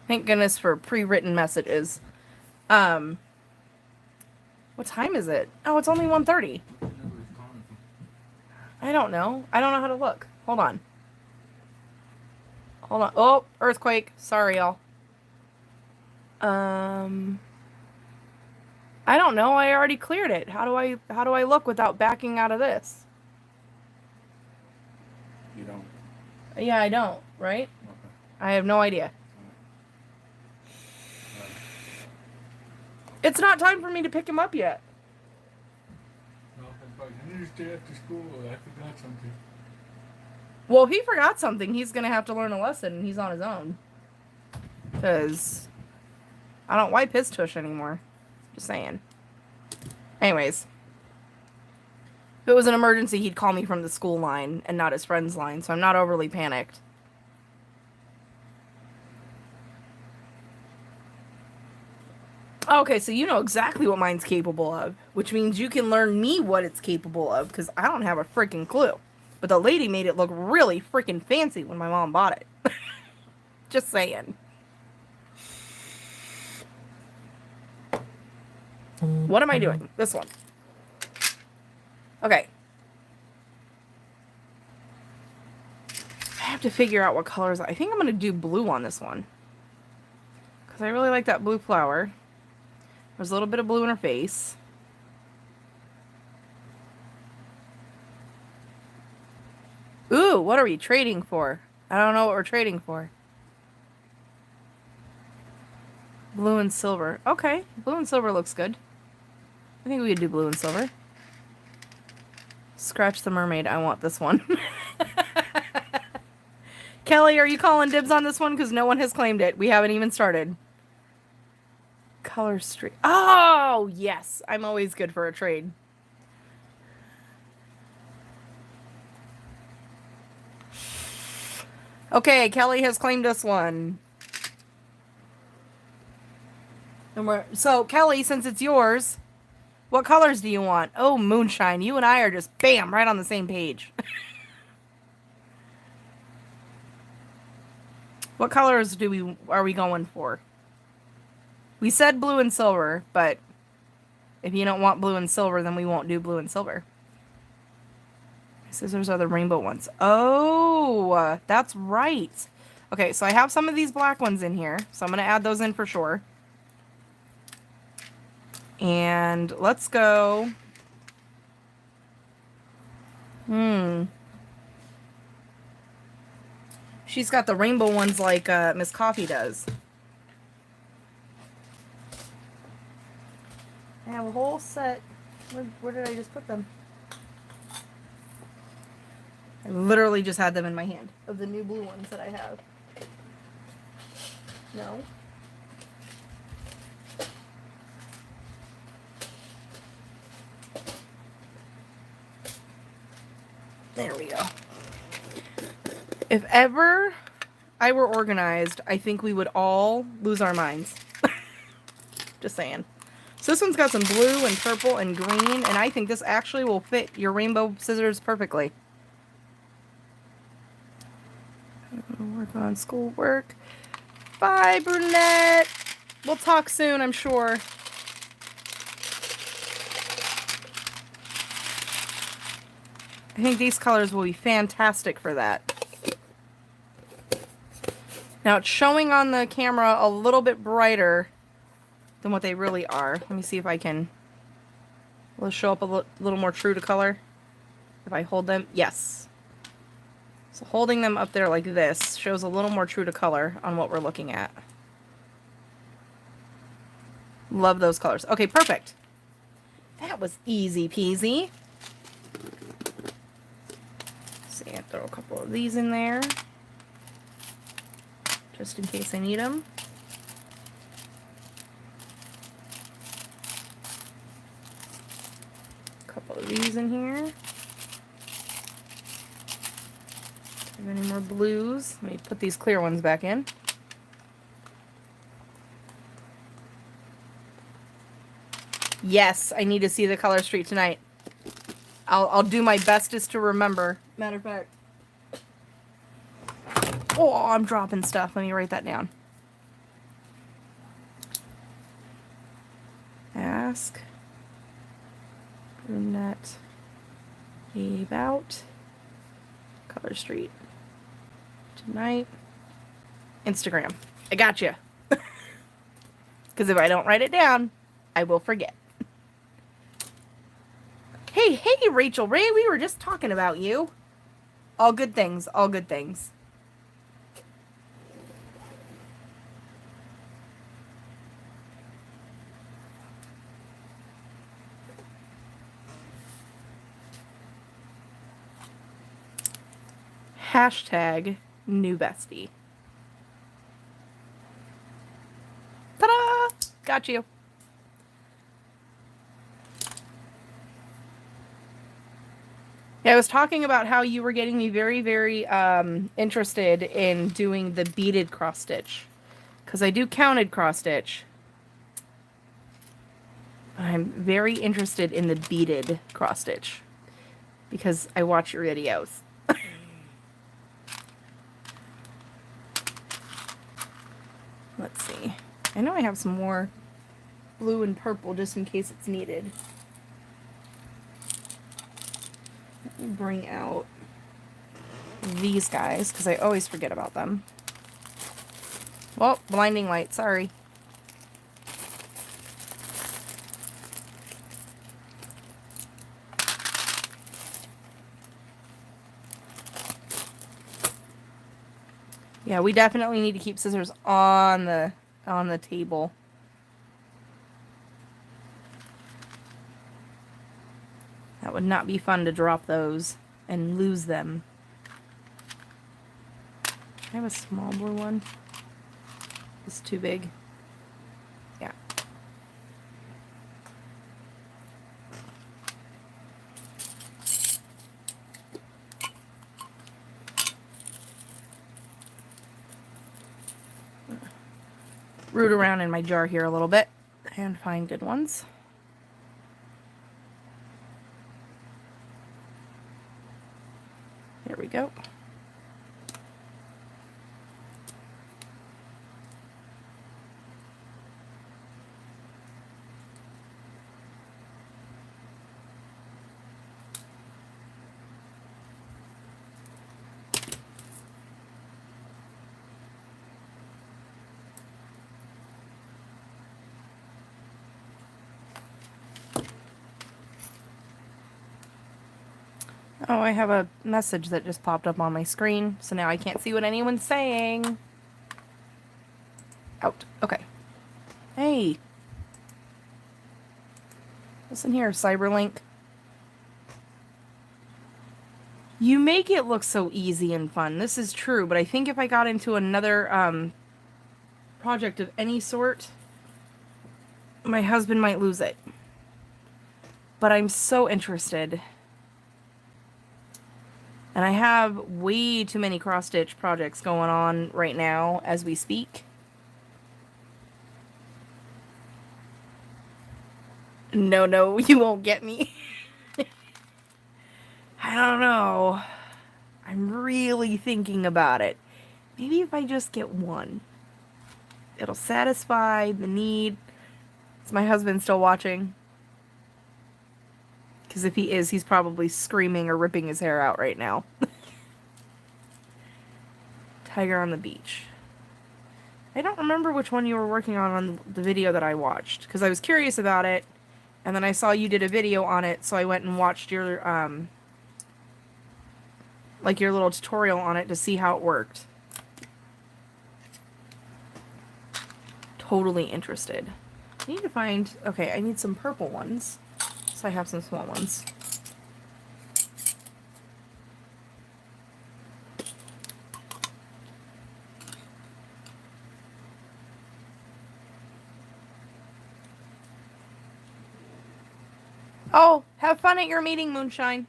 Thank goodness for pre-written messages. What time is it? Oh, it's only 1:30. I don't know. I don't know how to look. Hold on. Hold on. Oh, earthquake. Sorry, y'all. I don't know. I already cleared it. How do I look without backing out of this? You don't. Yeah, I don't, right? Okay. I have no idea. It's not time for me to pick him up yet. No, I need to stay after school. I forgot something. Well, if he forgot something, he's gonna have to learn a lesson, and he's on his own. Because I don't wipe his tush anymore. Just saying. Anyways. If it was an emergency, he'd call me from the school line and not his friend's line, so I'm not overly panicked. Okay, so you know exactly what mine's capable of, which means you can learn me what it's capable of, because I don't have a freaking clue. But the lady made it look really freaking fancy when my mom bought it. Just saying. What am I doing? This one. Okay. I have to figure out what colors. I think I'm going to do blue on this one. Because I really like that blue flower. There's a little bit of blue in her face. Ooh, what are we trading for? I don't know what we're trading for. Blue and silver. Okay, blue and silver looks good. I think we could do blue and silver. Scratch the mermaid. I want this one. Kelly, are you calling dibs on this one? Because no one has claimed it. We haven't even started. Color streak. Oh, yes. I'm always good for a trade. Okay, Kelly has claimed this one. And so, Kelly, since it's yours, what colors do you want? Oh, moonshine. You and I are just, bam, right on the same page. What colors are we going for? We said blue and silver, but if you don't want blue and silver, then we won't do blue and silver. Scissors are the rainbow ones. Oh, that's right. Okay, so I have some of these black ones in here, so I'm going to add those in for sure. And let's go. She's got the rainbow ones like Miss Coffee does. I have a whole set. Where did I just put them? I literally just had them in my hand of the new blue ones that I have. No. There we go. If ever I were organized, I think we would all lose our minds. Just saying. So this one's got some blue and purple and green, and I think this actually will fit your rainbow scissors perfectly. I'm gonna work on schoolwork. Bye, brunette. We'll talk soon, I'm sure. I think these colors will be fantastic for that. Now it's showing on the camera a little bit brighter than what they really are. Let me see if I can Will it show up a little more true to color if I hold them? Yes. So holding them up there like this shows a little more true to color on what we're looking at. Love those colors. Okay, perfect. That was easy peasy. See, I throw a couple of these in there just in case I need them. A couple of these in here. Any more blues? Let me put these clear ones back in. Yes, I need to see the color street tonight. I'll do my bestest to remember. Matter of fact. Oh, I'm dropping stuff. Let me write that down. Ask brunette about color street tonight. Instagram. I got you. Because if I don't write it down, I will forget. Hey, Rachel Ray, we were just talking about you. All good things, all good things. Hashtag new bestie. Ta-da! Got you. Yeah, I was talking about how you were getting me very, very interested in doing the beaded cross stitch. Because I do counted cross stitch. I'm very interested in the beaded cross stitch. Because I watch your videos. Let's see. I know I have some more blue and purple just in case it's needed. Let me bring out these guys because I always forget about them. Well, blinding light, sorry. Yeah, we definitely need to keep scissors on the table. That would not be fun to drop those and lose them. I have a small blue one. It's too big. Yeah. Root around in my jar here a little bit and find good ones. There we go. Oh, I have a message that just popped up on my screen, so now I can't see what anyone's saying. Out. Okay. Hey. Listen here, Cyberlink. You make it look so easy and fun. This is true, but I think if I got into another project of any sort, my husband might lose it. But I'm so interested. And I have way too many cross-stitch projects going on right now as we speak. No, you won't get me. I don't know. I'm really thinking about it. Maybe if I just get one. It'll satisfy the need. Is my husband still watching? Because if he is, he's probably screaming or ripping his hair out right now. Tiger on the beach. I don't remember which one you were working on the video that I watched. Because I was curious about it. And then I saw you did a video on it, so I went and watched your, like your little tutorial on it to see how it worked. Totally interested. I need to find, okay, I need some purple ones. So I have some small ones. Oh, have fun at your meeting, Moonshine.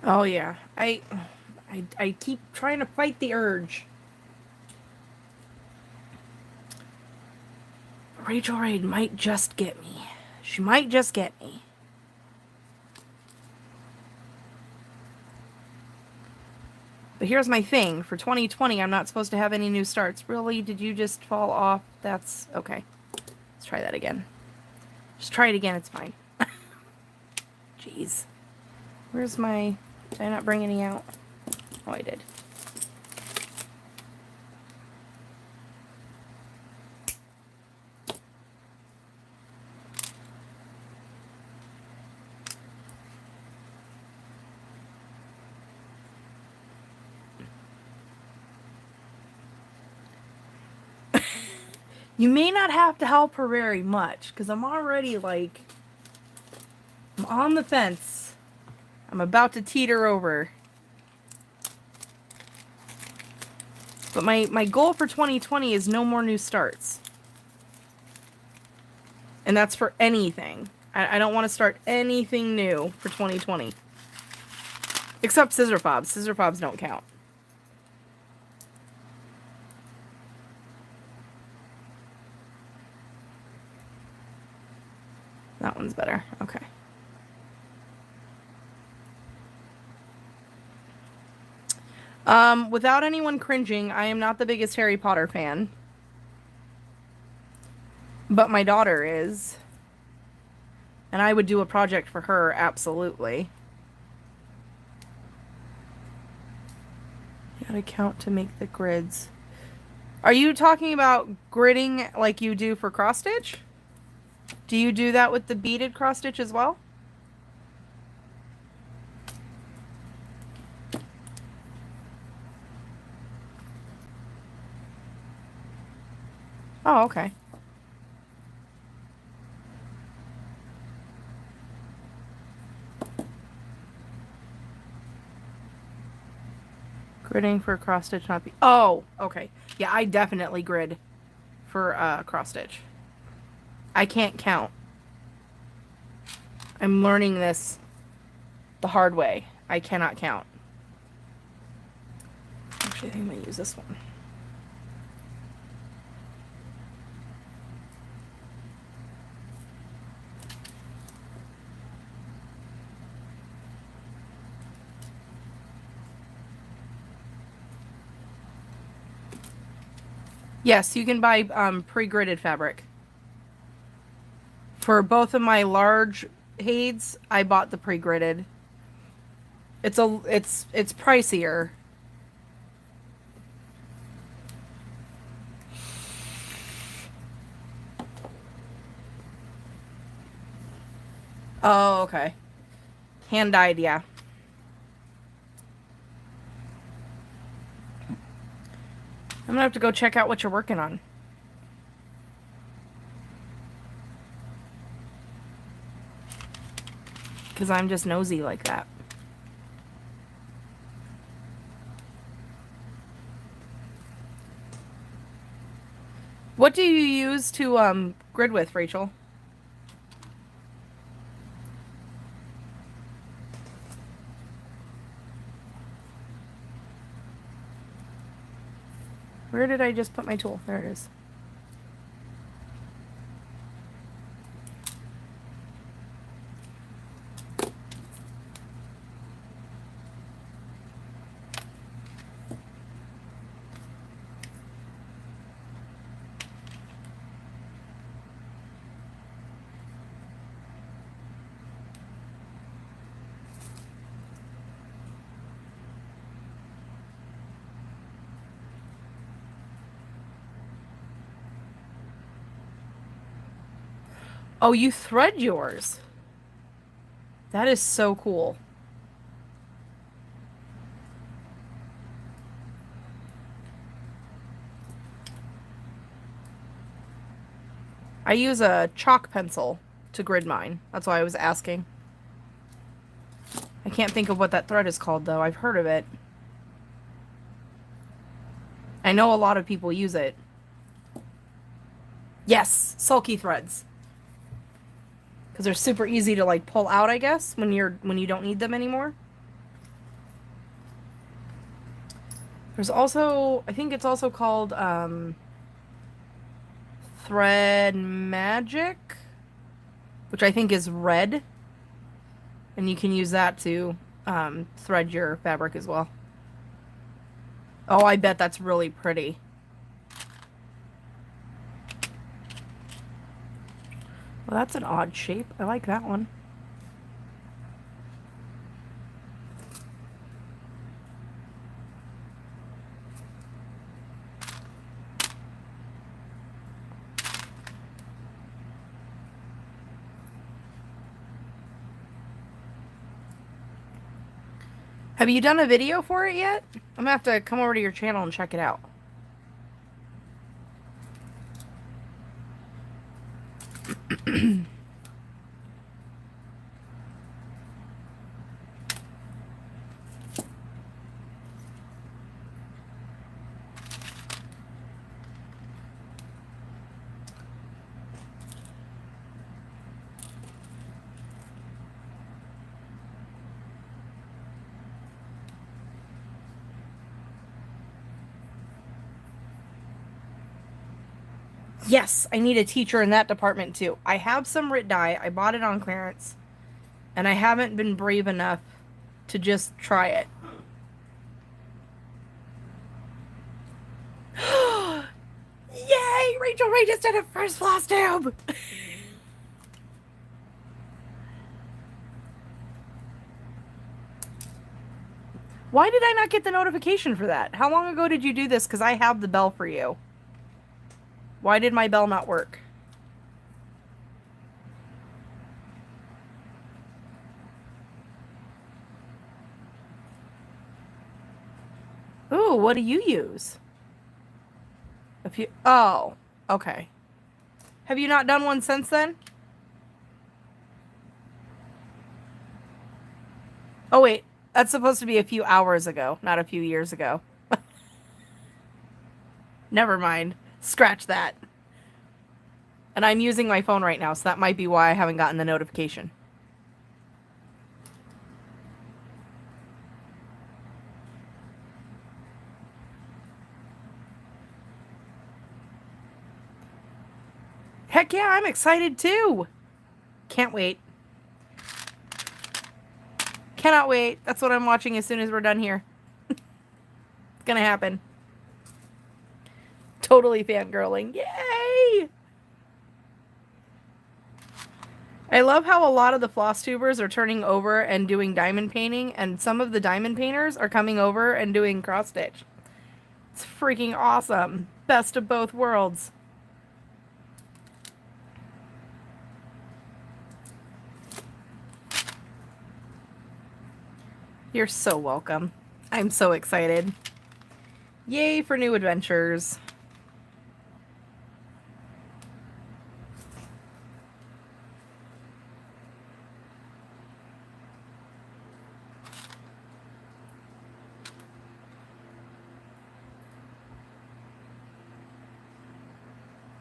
Oh yeah, I keep trying to fight the urge. Rachel Raid might just get me. She might just get me. But here's my thing. For 2020, I'm not supposed to have any new starts. Really? Did you just fall off? That's okay. Let's try that again. Just try it again. It's fine. Jeez. Where's my... Did I not bring any out? Oh, I did. You may not have to help her very much, because I'm already, like... I'm on the fence. I'm about to teeter over. But my goal for 2020 is no more new starts. And that's for anything. I don't want to start anything new for 2020. Except Scissor Fobs. Scissor Fobs don't count. That one's better. Okay. Without anyone cringing, I am not the biggest Harry Potter fan. But my daughter is. And I would do a project for her, absolutely. You gotta count to make the grids. Are you talking about gridding like you do for cross stitch? Do you do that with the beaded cross stitch as well? Oh, okay. Gridding for cross stitch, not be... Oh, okay. Yeah, I definitely grid for cross stitch. I can't count. I'm learning this the hard way. I cannot count. Actually, I think I'm going to use this one. Yes, you can buy pre-gridded fabric. For both of my large heids, I bought the pre-gridded. It's pricier. Oh, okay. Hand dyed, yeah. I'm gonna have to go check out what you're working on. Because I'm just nosy like that. What do you use to grid with, Rachel? Where did I just put my tool? There it is. Oh, you thread yours. That is so cool. I use a chalk pencil to grid mine. That's why I was asking. I can't think of what that thread is called, though. I've heard of it. I know a lot of people use it. Yes, sulky threads. Because they're super easy to like pull out, I guess, when you don't need them anymore. There's also, I think it's also called Thread Magic, which I think is red. And you can use that to thread your fabric as well. Oh, I bet that's really pretty. Well, that's an odd shape. I like that one. Have you done a video for it yet? I'm gonna have to come over to your channel and check it out. Yes, I need a teacher in that department too. I have some Rit dye. I bought it on clearance. And I haven't been brave enough to just try it. Yay! Rachel Ray just did a first floss tube! Why did I not get the notification for that? How long ago did you do this? Because I have the bell for you. Why did my bell not work? Ooh, what do you use? Oh, okay. Have you not done one since then? Oh, wait. That's supposed to be a few hours ago, not a few years ago. Never mind. Scratch that. And I'm using my phone right now, so that might be why I haven't gotten the notification. Heck yeah, I'm excited too. Can't wait. Cannot wait. That's what I'm watching as soon as we're done here. It's gonna happen. Totally fangirling. Yay! I love how a lot of the floss tubers are turning over and doing diamond painting, and some of the diamond painters are coming over and doing cross stitch. It's freaking awesome. Best of both worlds. You're so welcome. I'm so excited. Yay for new adventures.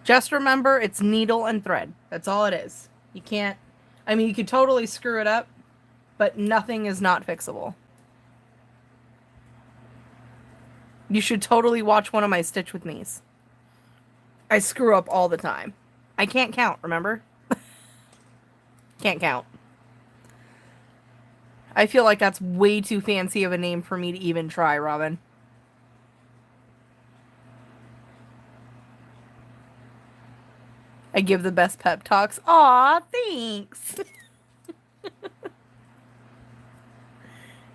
Just remember, it's needle and thread. That's all it is. You can't, I mean, you could totally screw it up, but nothing is not fixable. You should totally watch one of my Stitch With Me's. I screw up all the time. I can't count, remember? Can't count. I feel like that's way too fancy of a name for me to even try, Robin. I give the best pep talks. Aw, thanks.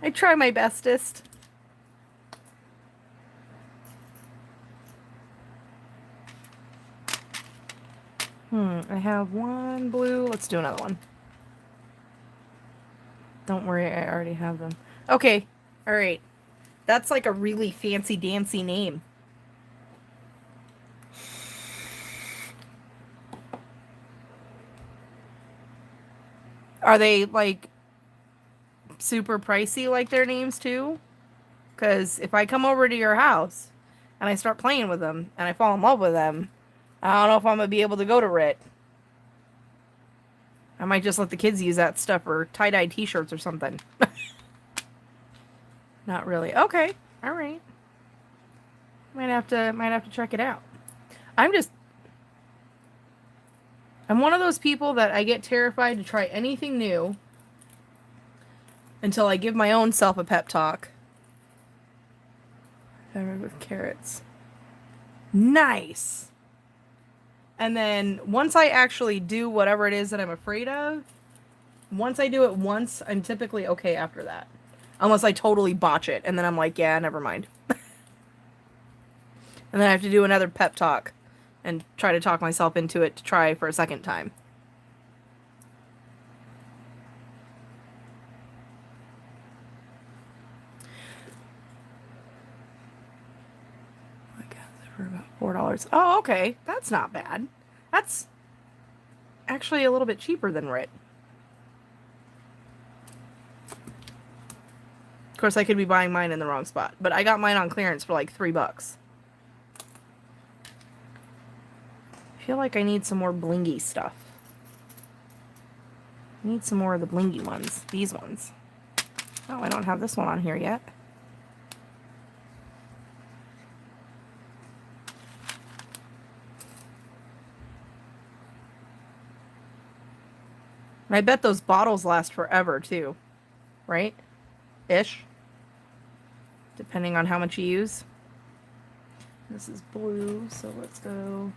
I try my bestest. I have one blue. Let's do another one. Don't worry, I already have them. Okay. All right. That's like a really fancy dancy name. Are they like super pricey like their names too? Because if I come over to your house and I start playing with them and I fall in love with them, I don't know if I'm gonna be able to go to RIT. I might just let the kids use that stuff for tie-dye t-shirts or something. Not really. Okay. All right. Might have to check it out. I'm one of those people that I get terrified to try anything new until I give my own self a pep talk. Covered with carrots. Nice. And then once I actually do whatever it is that I'm afraid of, once I do it once, I'm typically okay after that. Unless I totally botch it, and then I'm like, yeah, never mind. And then I have to do another pep talk and try to talk myself into it to try for a second time. I got it for about $4. Oh, okay. That's not bad. That's actually a little bit cheaper than RIT. Of course, I could be buying mine in the wrong spot, but I got mine on clearance for like $3. I feel like I need some more blingy stuff. I need some more of the blingy ones. These ones. Oh, I don't have this one on here yet. And I bet those bottles last forever too, right? Ish. Depending on how much you use. This is blue, so let's go.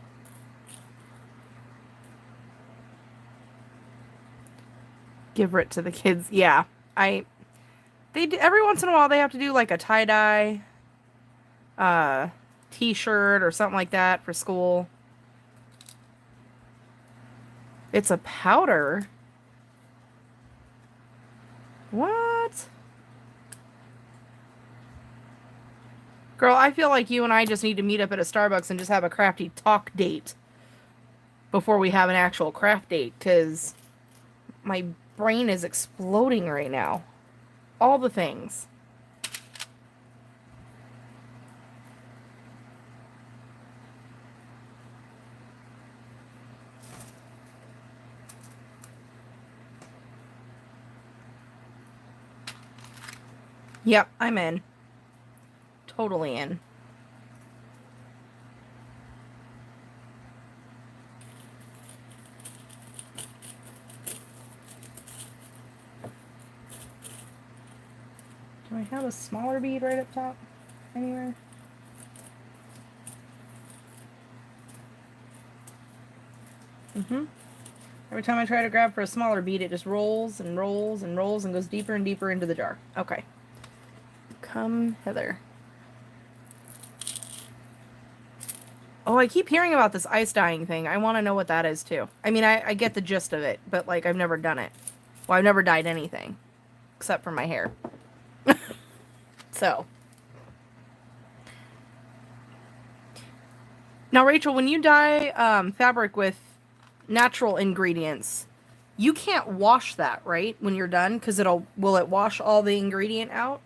Give it to the kids. Yeah, every once in a while they have to do like a tie-dye t-shirt or something like that for school. It's a powder. What? Girl, I feel like you and I just need to meet up at a Starbucks and just have a crafty talk date before we have an actual craft date, because my brain is exploding right now. All the things. Yep, I'm in. Totally in. Do I have a smaller bead right up top anywhere? Every time I try to grab for a smaller bead, it just rolls and rolls and rolls and goes deeper and deeper into the jar. Okay. Come hither. Oh, I keep hearing about this ice dyeing thing. I want to know what that is too. I mean, I get the gist of it, but like I've never done it. Well, I've never dyed anything except for my hair. So. Now, Rachel, when you dye fabric with natural ingredients, you can't wash that, right? When you're done, because will it wash all the ingredient out?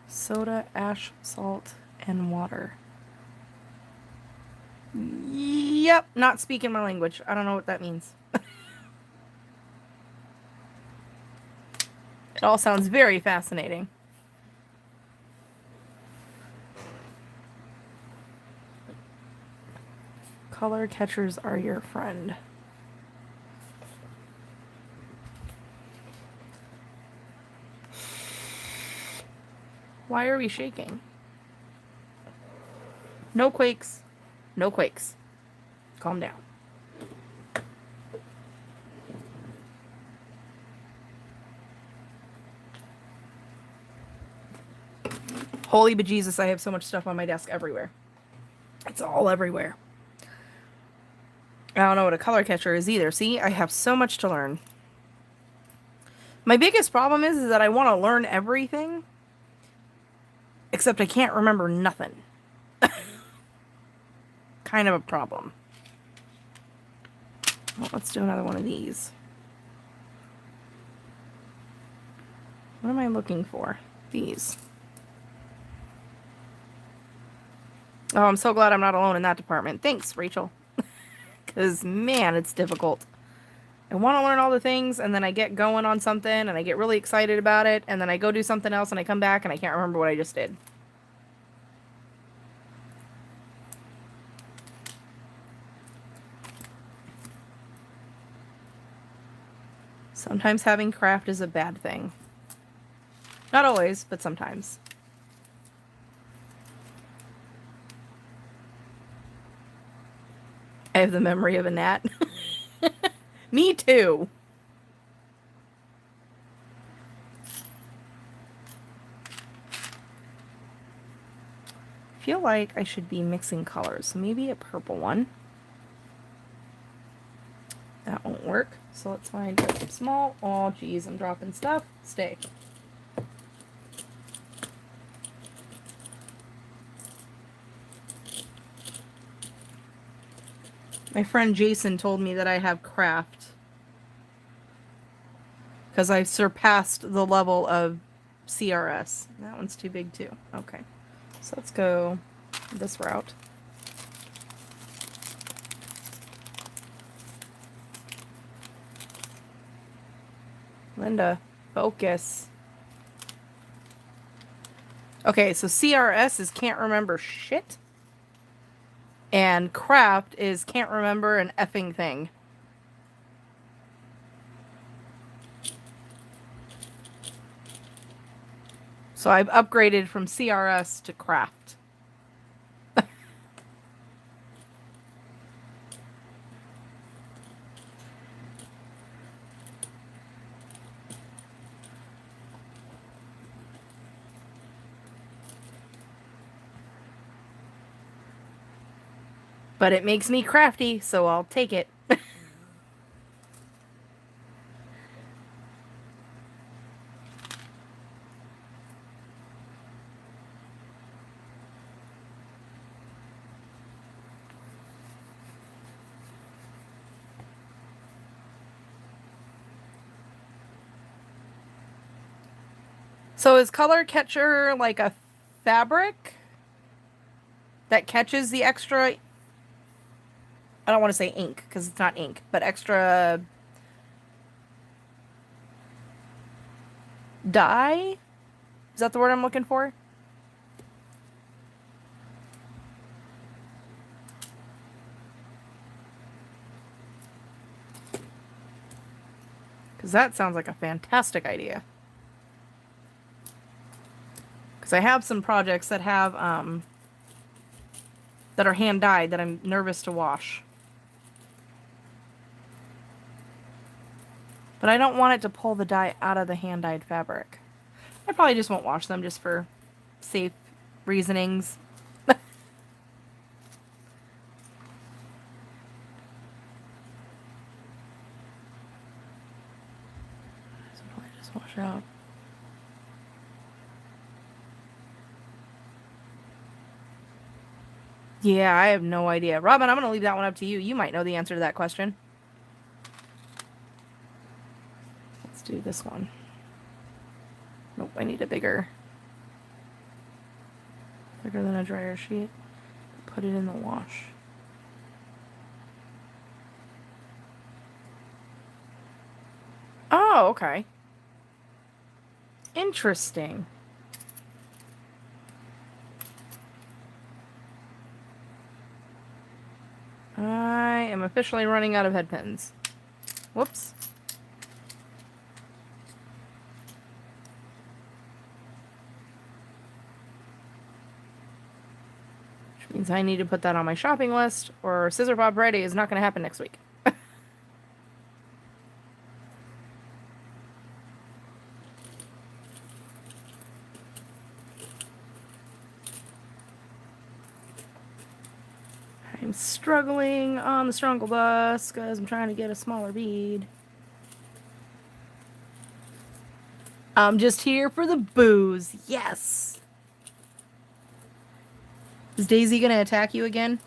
Soda, ash, salt, and water. Yep, not speaking my language. I don't know what that means. It all sounds very fascinating. Color catchers are your friend. Why are we shaking? No quakes. No quakes. Calm down. Holy bejesus, I have so much stuff on my desk everywhere. It's all everywhere. I don't know what a color catcher is either. See, I have so much to learn. My biggest problem is that I want to learn everything, except I can't remember nothing. Kind of a problem. Well, let's do another one of these. What am I looking for? These. Oh, I'm so glad I'm not alone in that department. Thanks, Rachel. Because, man, it's difficult. I want to learn all the things, and then I get going on something, and I get really excited about it, and then I go do something else, and I come back, and I can't remember what I just did. Sometimes having craft is a bad thing. Not always, but sometimes. I have the memory of a gnat. Me too. I feel like I should be mixing colors. Maybe a purple one. That won't work. So let's find a small. Oh, geez, I'm dropping stuff. Stay. My friend Jason told me that I have craft because I've surpassed the level of CRS. That one's too big too. Okay. So let's go this route. Linda, focus. Okay, so CRS is can't remember shit. And craft is can't remember an effing thing. So I've upgraded from CRS to craft. But it makes me crafty, so I'll take it. So is color catcher like a fabric that catches the extra, I don't want to say ink because it's not ink, but extra dye? Is that the word I'm looking for? Because that sounds like a fantastic idea. Because I have some projects that have, that are hand dyed that I'm nervous to wash. But I don't want it to pull the dye out of the hand dyed fabric. I probably just won't wash them just for safe reasonings. So probably just wash out. Yeah, I have no idea. Robin, I'm going to leave that one up to you. You might know the answer to that question. Let's do this one. Nope, I need a bigger than a dryer sheet. Put it in the wash. Oh, okay. Interesting. I am officially running out of head pins. Whoops. Which means I need to put that on my shopping list, or Scissor Fob Friday is not going to happen next week. I'm struggling on the struggle bus because I'm trying to get a smaller bead. I'm just here for the booze. Yes. Is Daisy going to attack you again?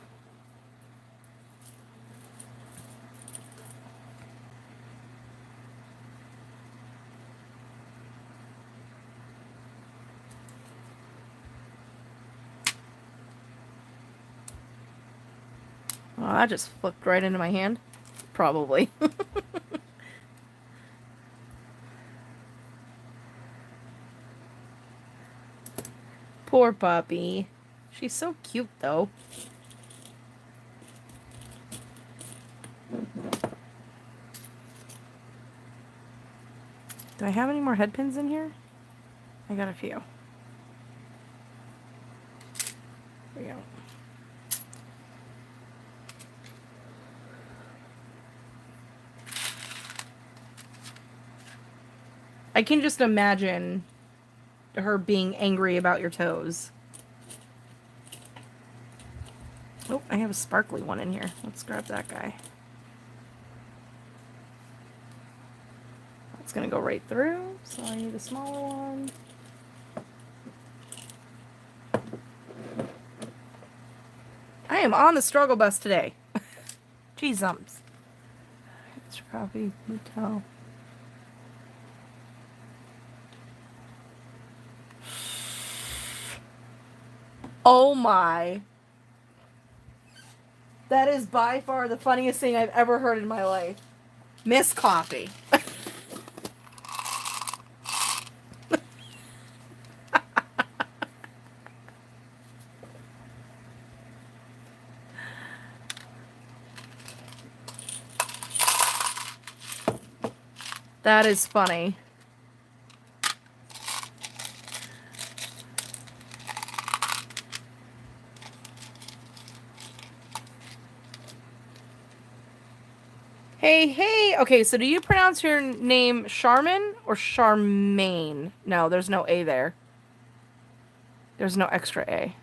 Oh, that just flipped right into my hand. Probably. Poor puppy. She's so cute, though. Do I have any more head pins in here? I got a few. There we go. I can just imagine her being angry about your toes. Oh, I have a sparkly one in here. Let's grab that guy. It's gonna go right through, so I need a smaller one. I am on the struggle bus today. Jeez, it's probably the toe. Oh my. That is by far the funniest thing I've ever heard in my life. Miss Coffee. That is funny. Hey, hey. Okay, so do you pronounce your name Charmin or Charmaine? No, there's no A there. There's no extra A.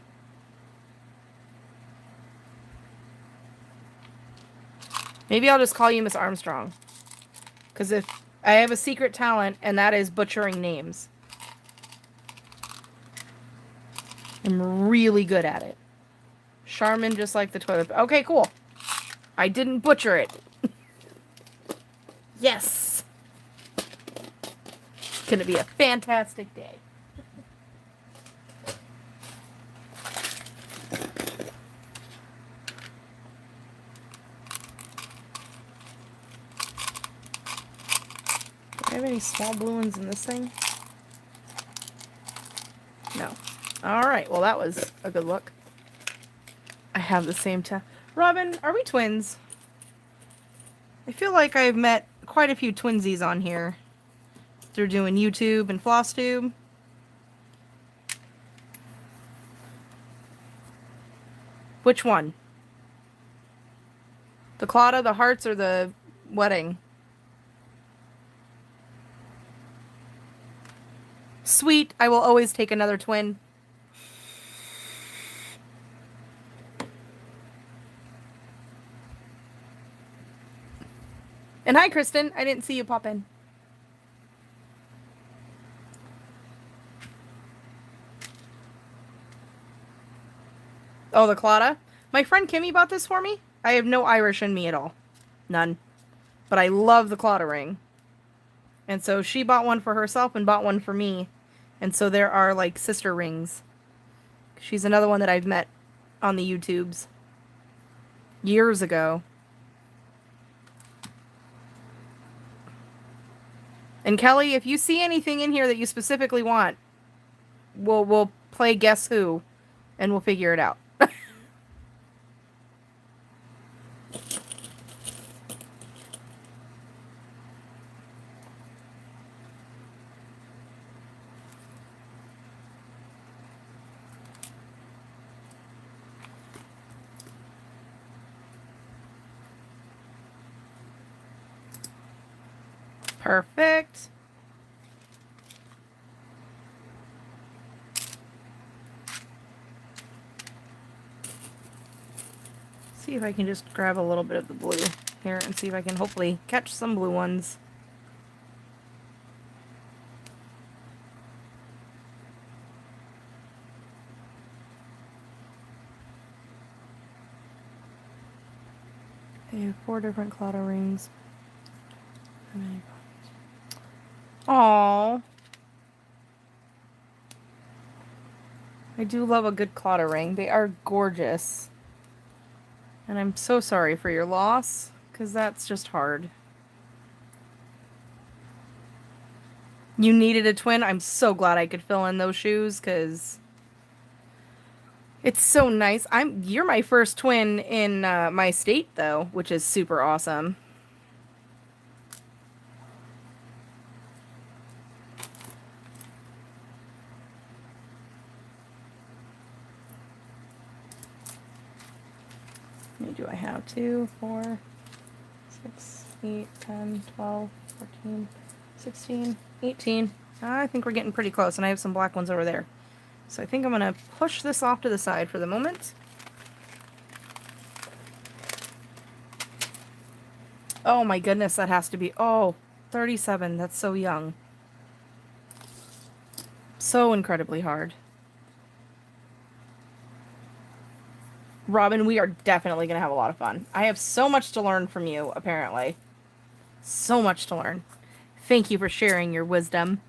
Maybe I'll just call you Miss Armstrong. Because if I have a secret talent, and that is butchering names. I'm really good at it. Charmin, just like the toilet. Okay, cool. I didn't butcher it. Yes. It's going to be a fantastic day. Do I have any small blue ones in this thing? No. Alright, well that was a good look. I have the same Robin, are we twins? I feel like I've met quite a few twinsies on here. Through doing YouTube and FlossTube. Which one? The Claudia, the hearts, or the wedding? Sweet, I will always take another twin. And hi, Kristen. I didn't see you pop in. Oh, the Claudia? My friend Kimmy bought this for me. I have no Irish in me at all. None. But I love the Claudia ring. And so she bought one for herself and bought one for me. And so there are like sister rings. She's another one that I've met on the YouTubes. Years ago. And Kelly, if you see anything in here that you specifically want, we'll play Guess Who, and we'll figure it out. Perfect. See if I can just grab a little bit of the blue here and see if I can hopefully catch some blue ones. They have 4 different Clawder rings. Aww. I do love a good Clawder ring. They are gorgeous. And I'm so sorry for your loss, because that's just hard. You needed a twin? I'm so glad I could fill in those shoes, because it's so nice. You're my first twin in my state, though, which is super awesome. How many do I have? 2, 4, 6, 8, 10, 12, 14, 16, 18. I think we're getting pretty close, and I have some black ones over there. So I think I'm going to push this off to the side for the moment. Oh my goodness, that has to be... Oh, 37. That's so young. So incredibly hard. Robin, we are definitely going to have a lot of fun. I have so much to learn from you, apparently. So much to learn. Thank you for sharing your wisdom.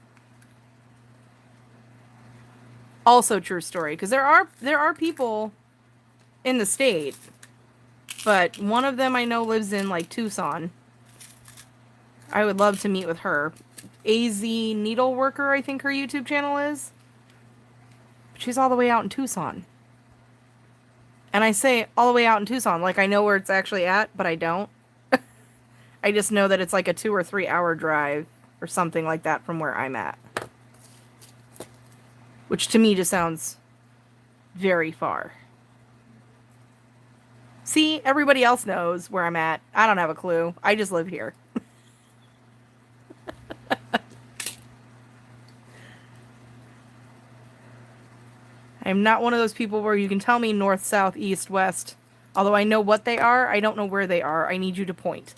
Also true story, because there are people in the state, but one of them I know lives in, like, Tucson. I would love to meet with her. AZ Needleworker, I think her YouTube channel is. She's all the way out in Tucson. And I say all the way out in Tucson, like I know where it's actually at, but I don't. I just know that it's like a 2 or 3 hour drive or something like that from where I'm at. Which to me just sounds very far. See, everybody else knows where I'm at. I don't have a clue. I just live here. I'm not one of those people where you can tell me north, south, east, west. Although I know what they are, I don't know where they are. I need you to point.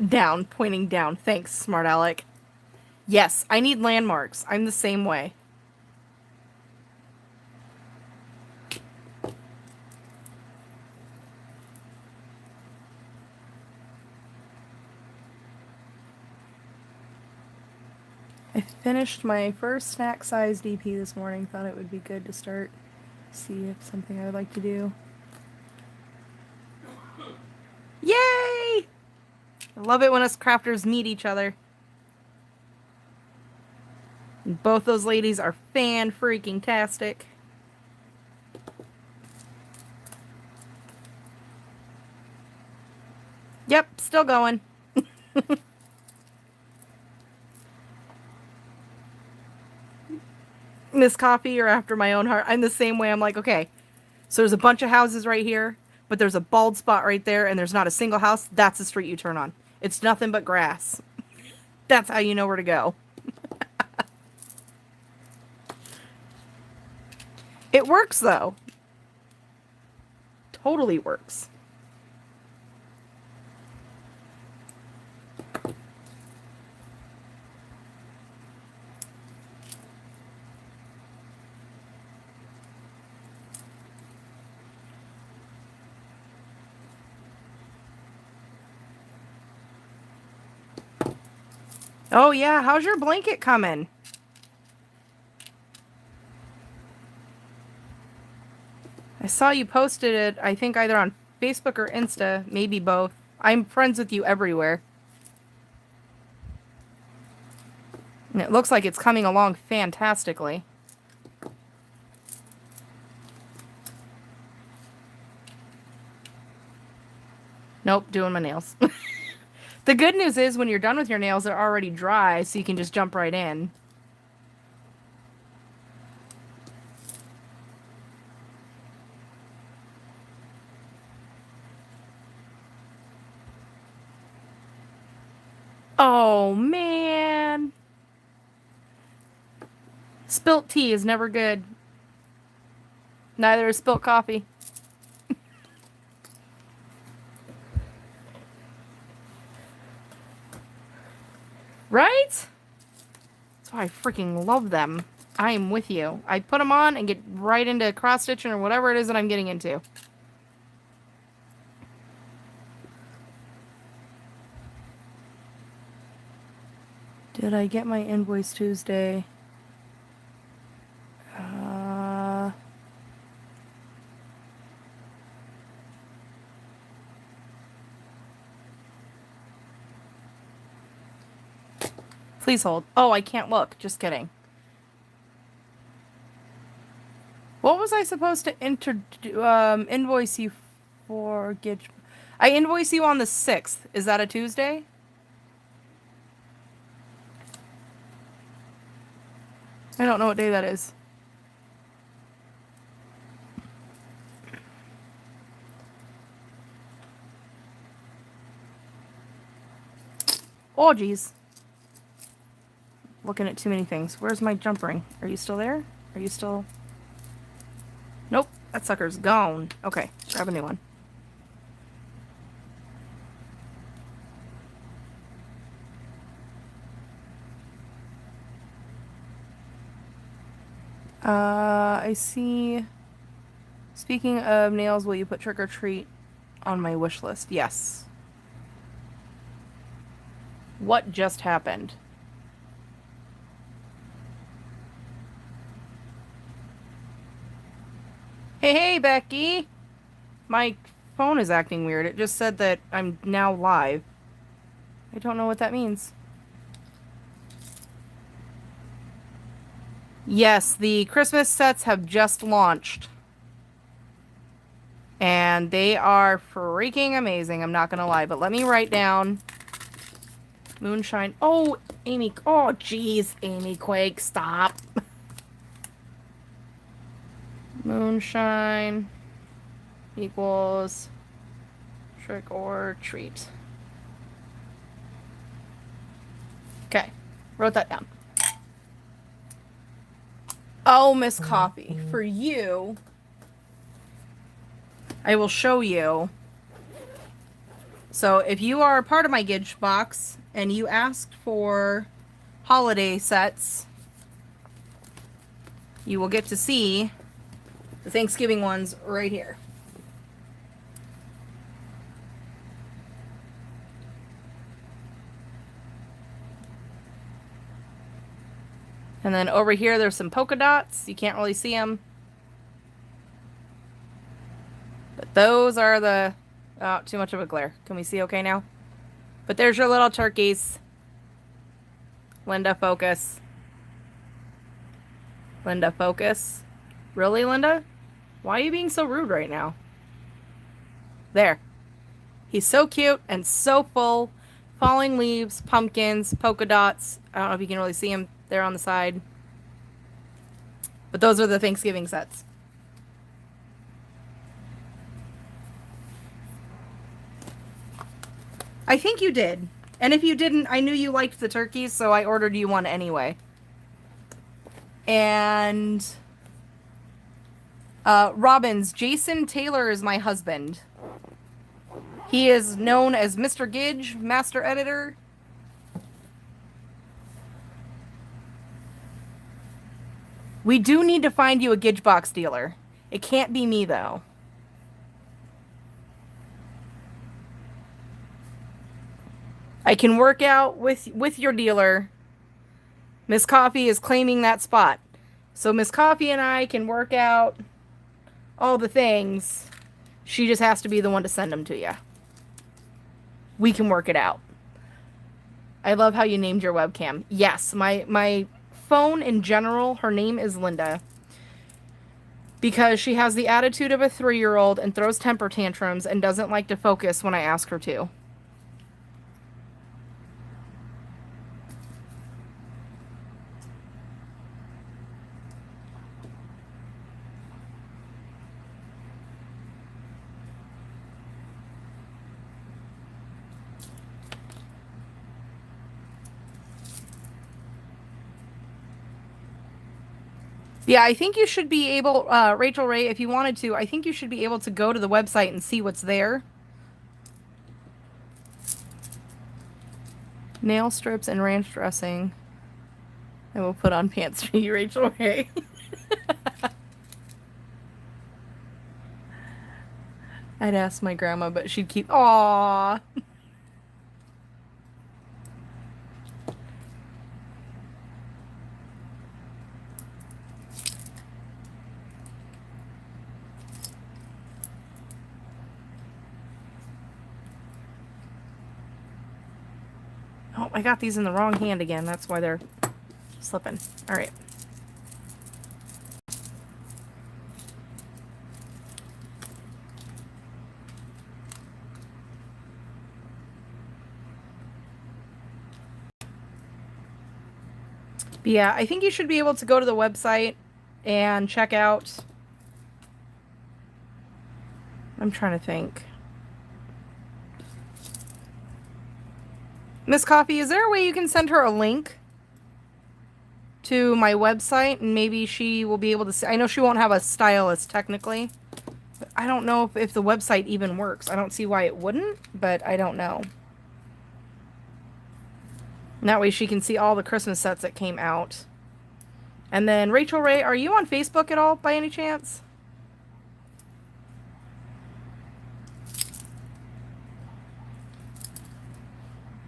Down, pointing down. Thanks, smart Alec. Yes, I need landmarks. I'm the same way. I finished my first snack size DP this morning. Thought it would be good to start. See if something I would like to do. Yay! I love it when us crafters meet each other. And both those ladies are fan-freaking-tastic. Yep, still going. Miss Coffee or After My Own Heart. I'm the same way. I'm like, okay, so there's a bunch of houses right here, but there's a bald spot right there, and there's not a single house. That's the street you turn on. It's nothing but grass. That's how you know where to go. It works, though. Totally works. Oh, yeah. How's your blanket coming? I saw you posted it, I think either on Facebook or Insta, maybe both. I'm friends with you everywhere. And it looks like it's coming along fantastically. Nope, doing my nails. The good news is when you're done with your nails, they're already dry, so you can just jump right in. Oh, man. Spilt tea is never good. Neither is spilt coffee. Right? That's why I freaking love them. I am with you. I put them on and get right into cross-stitching or whatever it is that I'm getting into. Did I get my invoice Tuesday? Please hold. Oh, I can't look. Just kidding. What was I supposed to invoice you for? I invoice you on the 6th. Is that a Tuesday? I don't know what day that is. Oh, geez. Looking at too many things. Where's my jump ring? Are you still there? Are you still... Nope. That sucker's gone. Okay. Grab a new one. I see... Speaking of nails, will you put trick or treat on my wish list? Yes. What just happened? Hey, Becky! My phone is acting weird. It just said that I'm now live. I don't know what that means. Yes, the Christmas sets have just launched. And they are freaking amazing, I'm not gonna lie. But let me write down... Moonshine. Oh, Amy. Oh, jeez. Amy Quake, stop. Moonshine equals trick or treat. Okay. Wrote that down. Oh, Miss Coffee. For you, I will show you. So if you are a part of my Gidge box and you asked for holiday sets, you will get to see the Thanksgiving ones right here. And then over here, there's some polka dots. You can't really see them. But those are the... Oh, too much of a glare. Can we see okay now? But there's your little turkeys. Linda, focus. Linda, focus. Really, Linda? Why are you being so rude right now? There. He's so cute and so full. Falling leaves, pumpkins, polka dots. I don't know if you can really see him there on the side. But those are the Thanksgiving sets. I think you did. And if you didn't, I knew you liked the turkeys, so I ordered you one anyway. And... Robbins, Jason Taylor is my husband. He is known as Mr. Gidge, Master Editor. We do need to find you a Gidge box dealer. It can't be me, though. I can work out with your dealer. Miss Coffee is claiming that spot. So Miss Coffee and I can work out all the things. She just has to be the one to send them to you. We can work it out. I love how you named your webcam. Yes, my phone in general, her name is Linda. Because she has the attitude of a 3-year-old and throws temper tantrums and doesn't like to focus when I ask her to. Yeah, I think you should be able, Rachel Ray, if you wanted to, I think you should be able to go to the website and see what's there. Nail strips and ranch dressing. I will put on pants for you, Rachel Ray. I'd ask my grandma, but she'd keep. Aww. Oh, I got these in the wrong hand again. That's why they're slipping. All right. But yeah, I think you should be able to go to the website and check out. I'm trying to think. Miss Coffee, is there a way you can send her a link to my website and maybe she will be able to see? I know she won't have a stylist technically, but I don't know if the website even works. I don't see why it wouldn't, but I don't know. And that way she can see all the Christmas sets that came out. And then, Rachel Ray, are you on Facebook at all by any chance?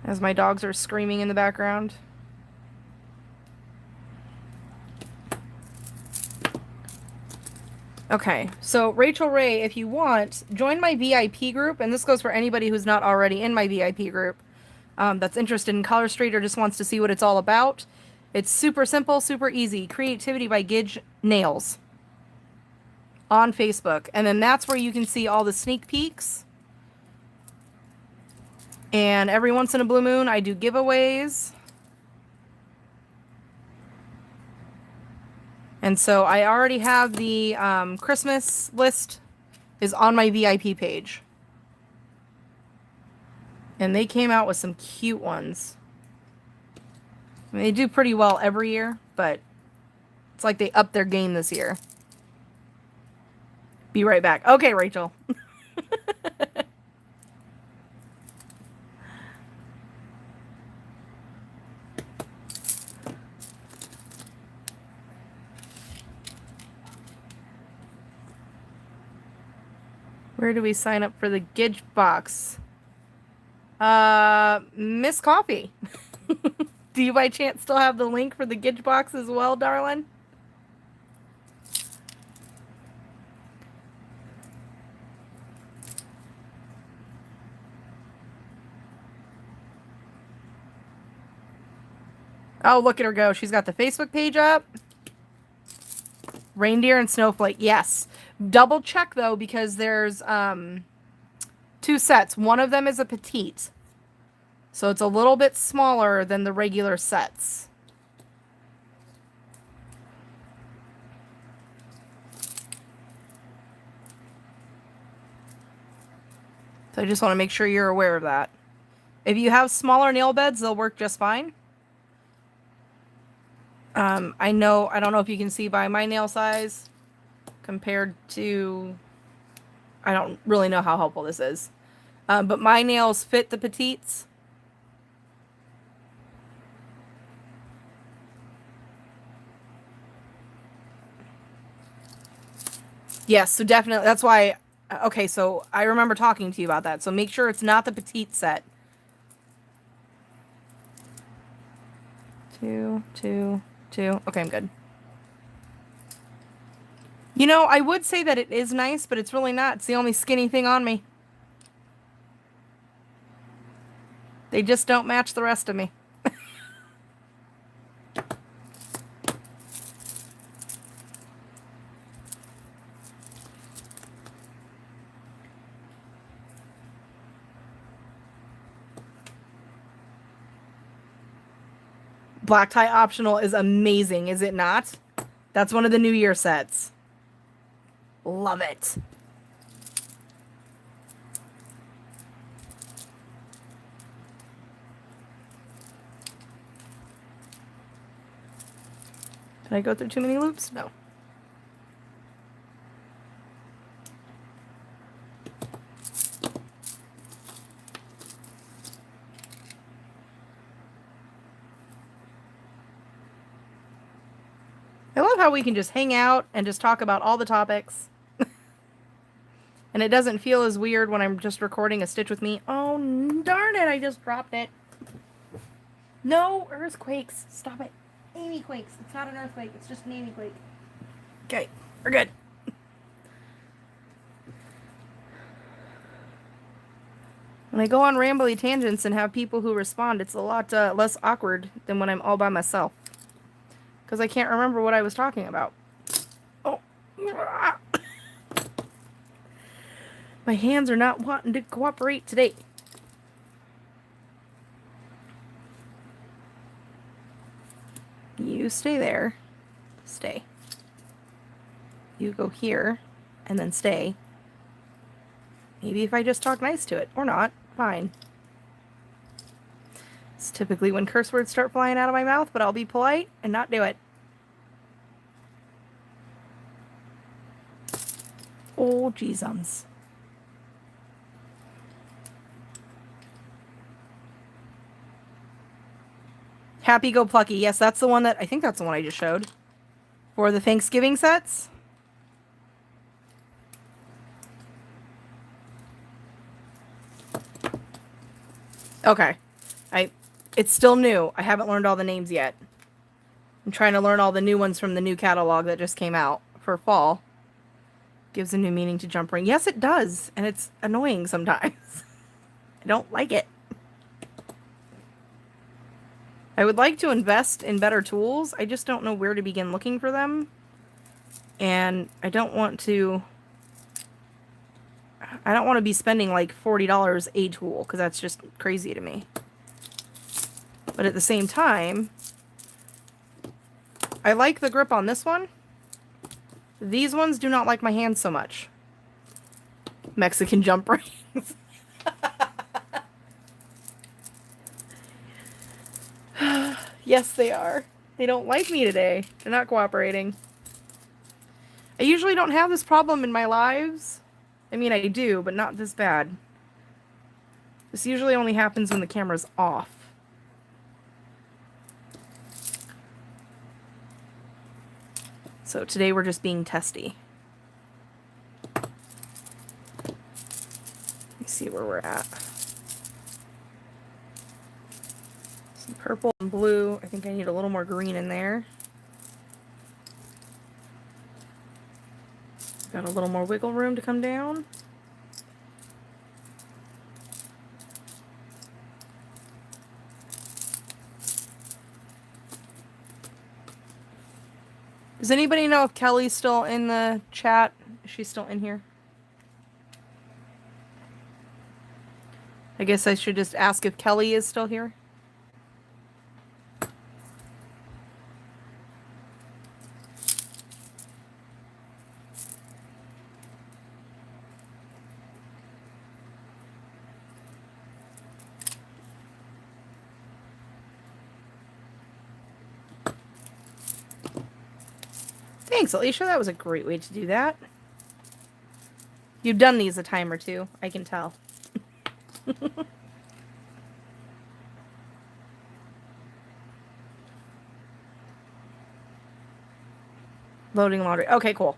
As my dogs are screaming in the background. Okay, so Rachel Ray, if you want, join my VIP group, and this goes for anybody who's not already in my VIP group. That's interested in Color Street or just wants to see what it's all about. It's super simple, super easy. Creativity by Gidge Nails on Facebook. And then that's where you can see all the sneak peeks. And every once in a blue moon, I do giveaways. And so I already have the Christmas list is on my VIP page. And they came out with some cute ones. I mean, they do pretty well every year, but it's like they upped their game this year. Be right back. Okay, Rachel. Where do we sign up for the Gidge box? Miss Coffee. Do you by chance still have the link for the Gidge box as well, darling? Oh, look at her go. She's got the Facebook page up. Reindeer and Snowflake. Yes. Double check, though, because there's two sets. One of them is a petite. So it's a little bit smaller than the regular sets. So I just want to make sure you're aware of that. If you have smaller nail beds, they'll work just fine. I don't know if you can see by my nail size compared to, I don't really know how helpful this is. But my nails fit the petites. Yes, so definitely, that's why, okay, so I remember talking to you about that. So make sure it's not the petite set. 2, 2, 2. Okay, I'm good. You know, I would say that it is nice, but it's really not. It's the only skinny thing on me. They just don't match the rest of me. Black tie optional is amazing, is it not? That's one of the New Year sets. Love it. Did I go through too many loops? No. I love how we can just hang out and just talk about all the topics. And it doesn't feel as weird when I'm just recording a Stitch with Me. Oh, darn it, I just dropped it. No earthquakes. Stop it. Amy quakes. It's not an earthquake. It's just an Amy quake. Okay, we're good. When I go on rambly tangents and have people who respond, it's a lot less awkward than when I'm all by myself. Because I can't remember what I was talking about. Oh. My hands are not wanting to cooperate today. You stay there. Stay. You go here, and then stay. Maybe if I just talk nice to it. Or not. Fine. It's typically when curse words start flying out of my mouth, but I'll be polite and not do it. Oh, jeezums. Happy Go Plucky. Yes, that's the one that... I think that's the one I just showed. For the Thanksgiving sets. Okay. It's still new. I haven't learned all the names yet. I'm trying to learn all the new ones from the new catalog that just came out for fall. Gives a new meaning to jump ring. Yes, it does. And it's annoying sometimes. I don't like it. I would like to invest in better tools. I just don't know where to begin looking for them. And I don't want to be spending like $40 a tool, because that's just crazy to me. But at the same time, I like the grip on this one. These ones do not like my hands so much. Mexican jump rings. Yes, they are. They don't like me today. They're not cooperating. I usually don't have this problem in my lives. I mean, I do, but not this bad. This usually only happens when the camera's off. So today we're just being testy. Let me see where we're at. Some purple and blue. I think I need a little more green in there. Got a little more wiggle room to come down. Does anybody know if Kelly's still in the chat? Is she still in here? I guess I should just ask if Kelly is still here. Thanks, Alicia. That was a great way to do that. You've done these a time or two, I can tell. Loading laundry. Okay, cool.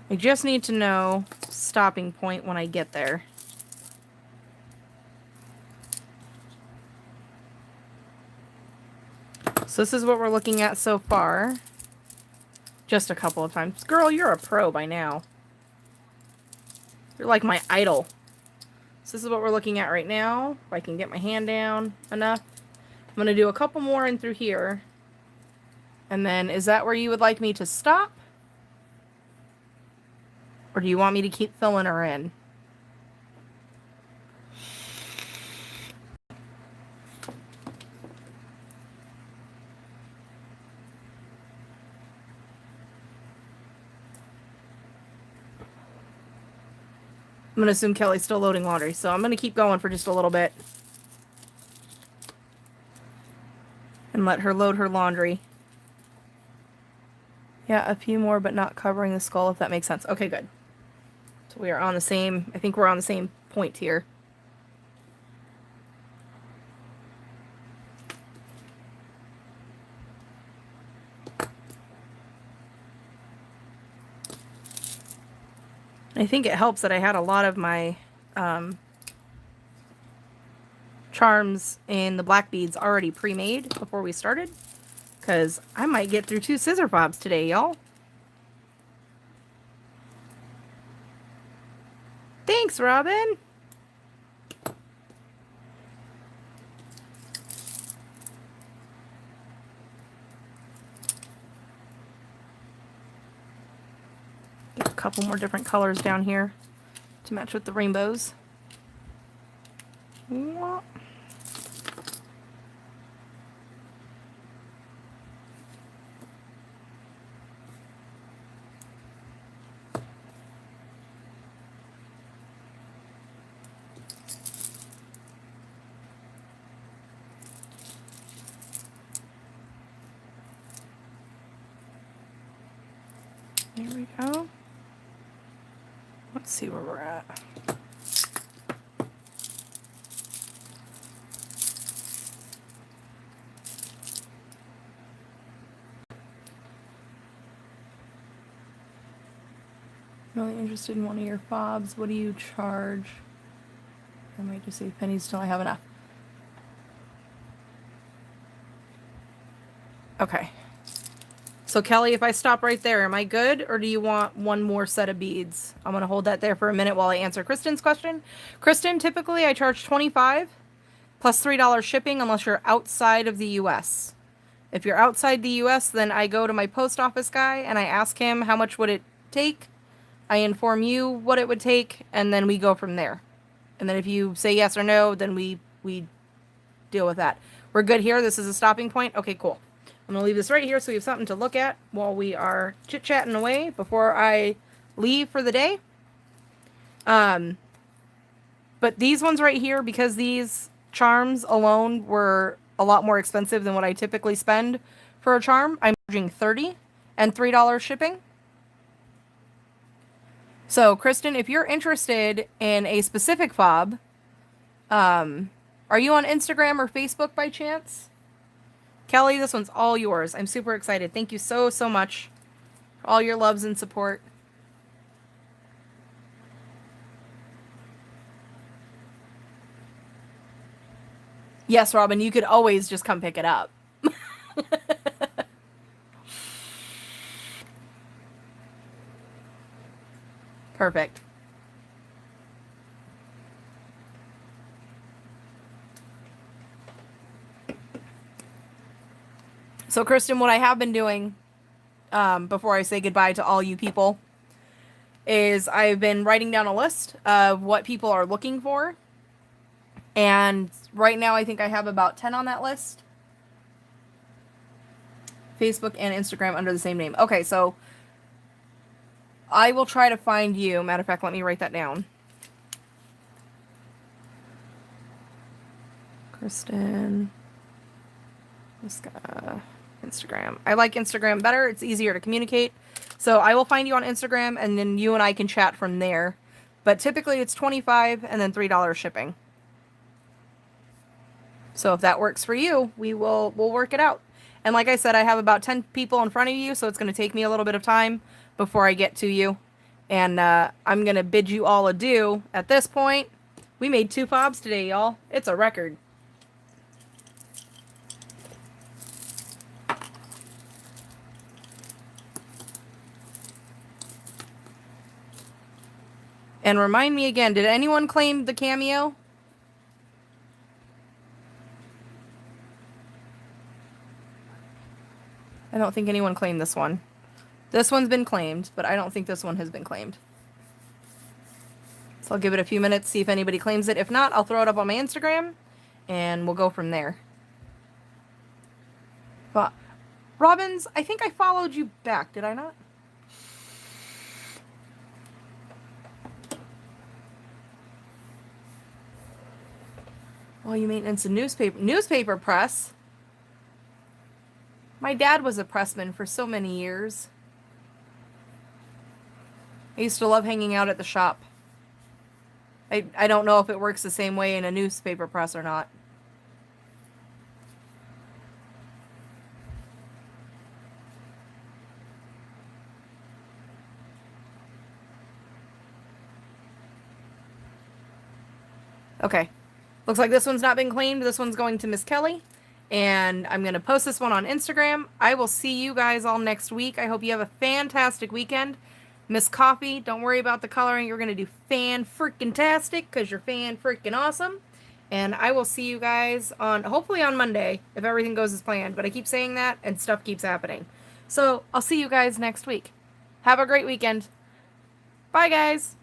I just need to know stopping point when I get there. So this is what we're looking at so far. Just a couple of times. Girl, you're a pro by now. You're like my idol. So this is what we're looking at right now. If I can get my hand down enough. I'm going to do a couple more in through here. And then, is that where you would like me to stop? Or do you want me to keep filling her in? I'm going to assume Kelly's still loading laundry, so I'm going to keep going for just a little bit. And let her load her laundry. Yeah, a few more, but not covering the skull, if that makes sense. Okay, good. So we are on the same, I think we're on the same point here. I think it helps that I had a lot of my charms in the black beads already pre-made before we started, because I might get through 2 scissor fobs today, y'all. Thanks, Robin. Get a couple more different colors down here to match with the rainbows. Mwah. There we go. Let's see where we're at. Really interested in one of your fobs. What do you charge? I might just save pennies till I have enough. Okay. So Kelly, if I stop right there, am I good? Or do you want one more set of beads? I'm going to hold that there for a minute while I answer Kristen's question. Kristen, typically I charge $25 plus $3 shipping unless you're outside of the US. If you're outside the US, then I go to my post office guy and I ask him how much would it take. I inform you what it would take, and then we go from there. And then if you say yes or no, then we deal with that. We're good here. This is a stopping point. Okay, cool. I'm going to leave this right here so we have something to look at while we are chit-chatting away before I leave for the day. But these ones right here, because these charms alone were a lot more expensive than what I typically spend for a charm, I'm charging $30 and $3 shipping. So, Kristen, if you're interested in a specific fob, are you on Instagram or Facebook by chance? Kelly, this one's all yours. I'm super excited. Thank you so, so much for all your loves and support. Yes, Robin, you could always just come pick it up. Perfect. So, Kristen, what I have been doing before I say goodbye to all you people is I've been writing down a list of what people are looking for. And right now I think I have about 10 on that list. Facebook and Instagram under the same name. Okay, so I will try to find you. Matter of fact, let me write that down. Kristen. Instagram. I like Instagram better. It's easier to communicate. So I will find you on Instagram, and then you and I can chat from there. But typically it's $25 and then $3 shipping. So if that works for you, we'll work it out. And like I said, I have about 10 people in front of you, so it's going to take me a little bit of time before I get to you. And I'm going to bid you all adieu at this point. We made 2 fobs today, y'all. It's a record. And remind me again, did anyone claim the cameo? I don't think anyone claimed this one. This one's been claimed, but I don't think this one has been claimed. So I'll give it a few minutes, see if anybody claims it. If not, I'll throw it up on my Instagram, and we'll go from there. But, Robbins, I think I followed you back, did I not? Well, you maintenance a newspaper press. My dad was a pressman for so many years. I used to love hanging out at the shop. I don't know if it works the same way in a newspaper press or not. Okay. Looks like this one's not been claimed. This one's going to Miss Kelly. And I'm going to post this one on Instagram. I will see you guys all next week. I hope you have a fantastic weekend. Miss Coffee, don't worry about the coloring. You're going to do fan-freaking-tastic because you're fan-freaking awesome. And I will see you guys on, hopefully on Monday, if everything goes as planned. But I keep saying that, and stuff keeps happening. So, I'll see you guys next week. Have a great weekend. Bye, guys.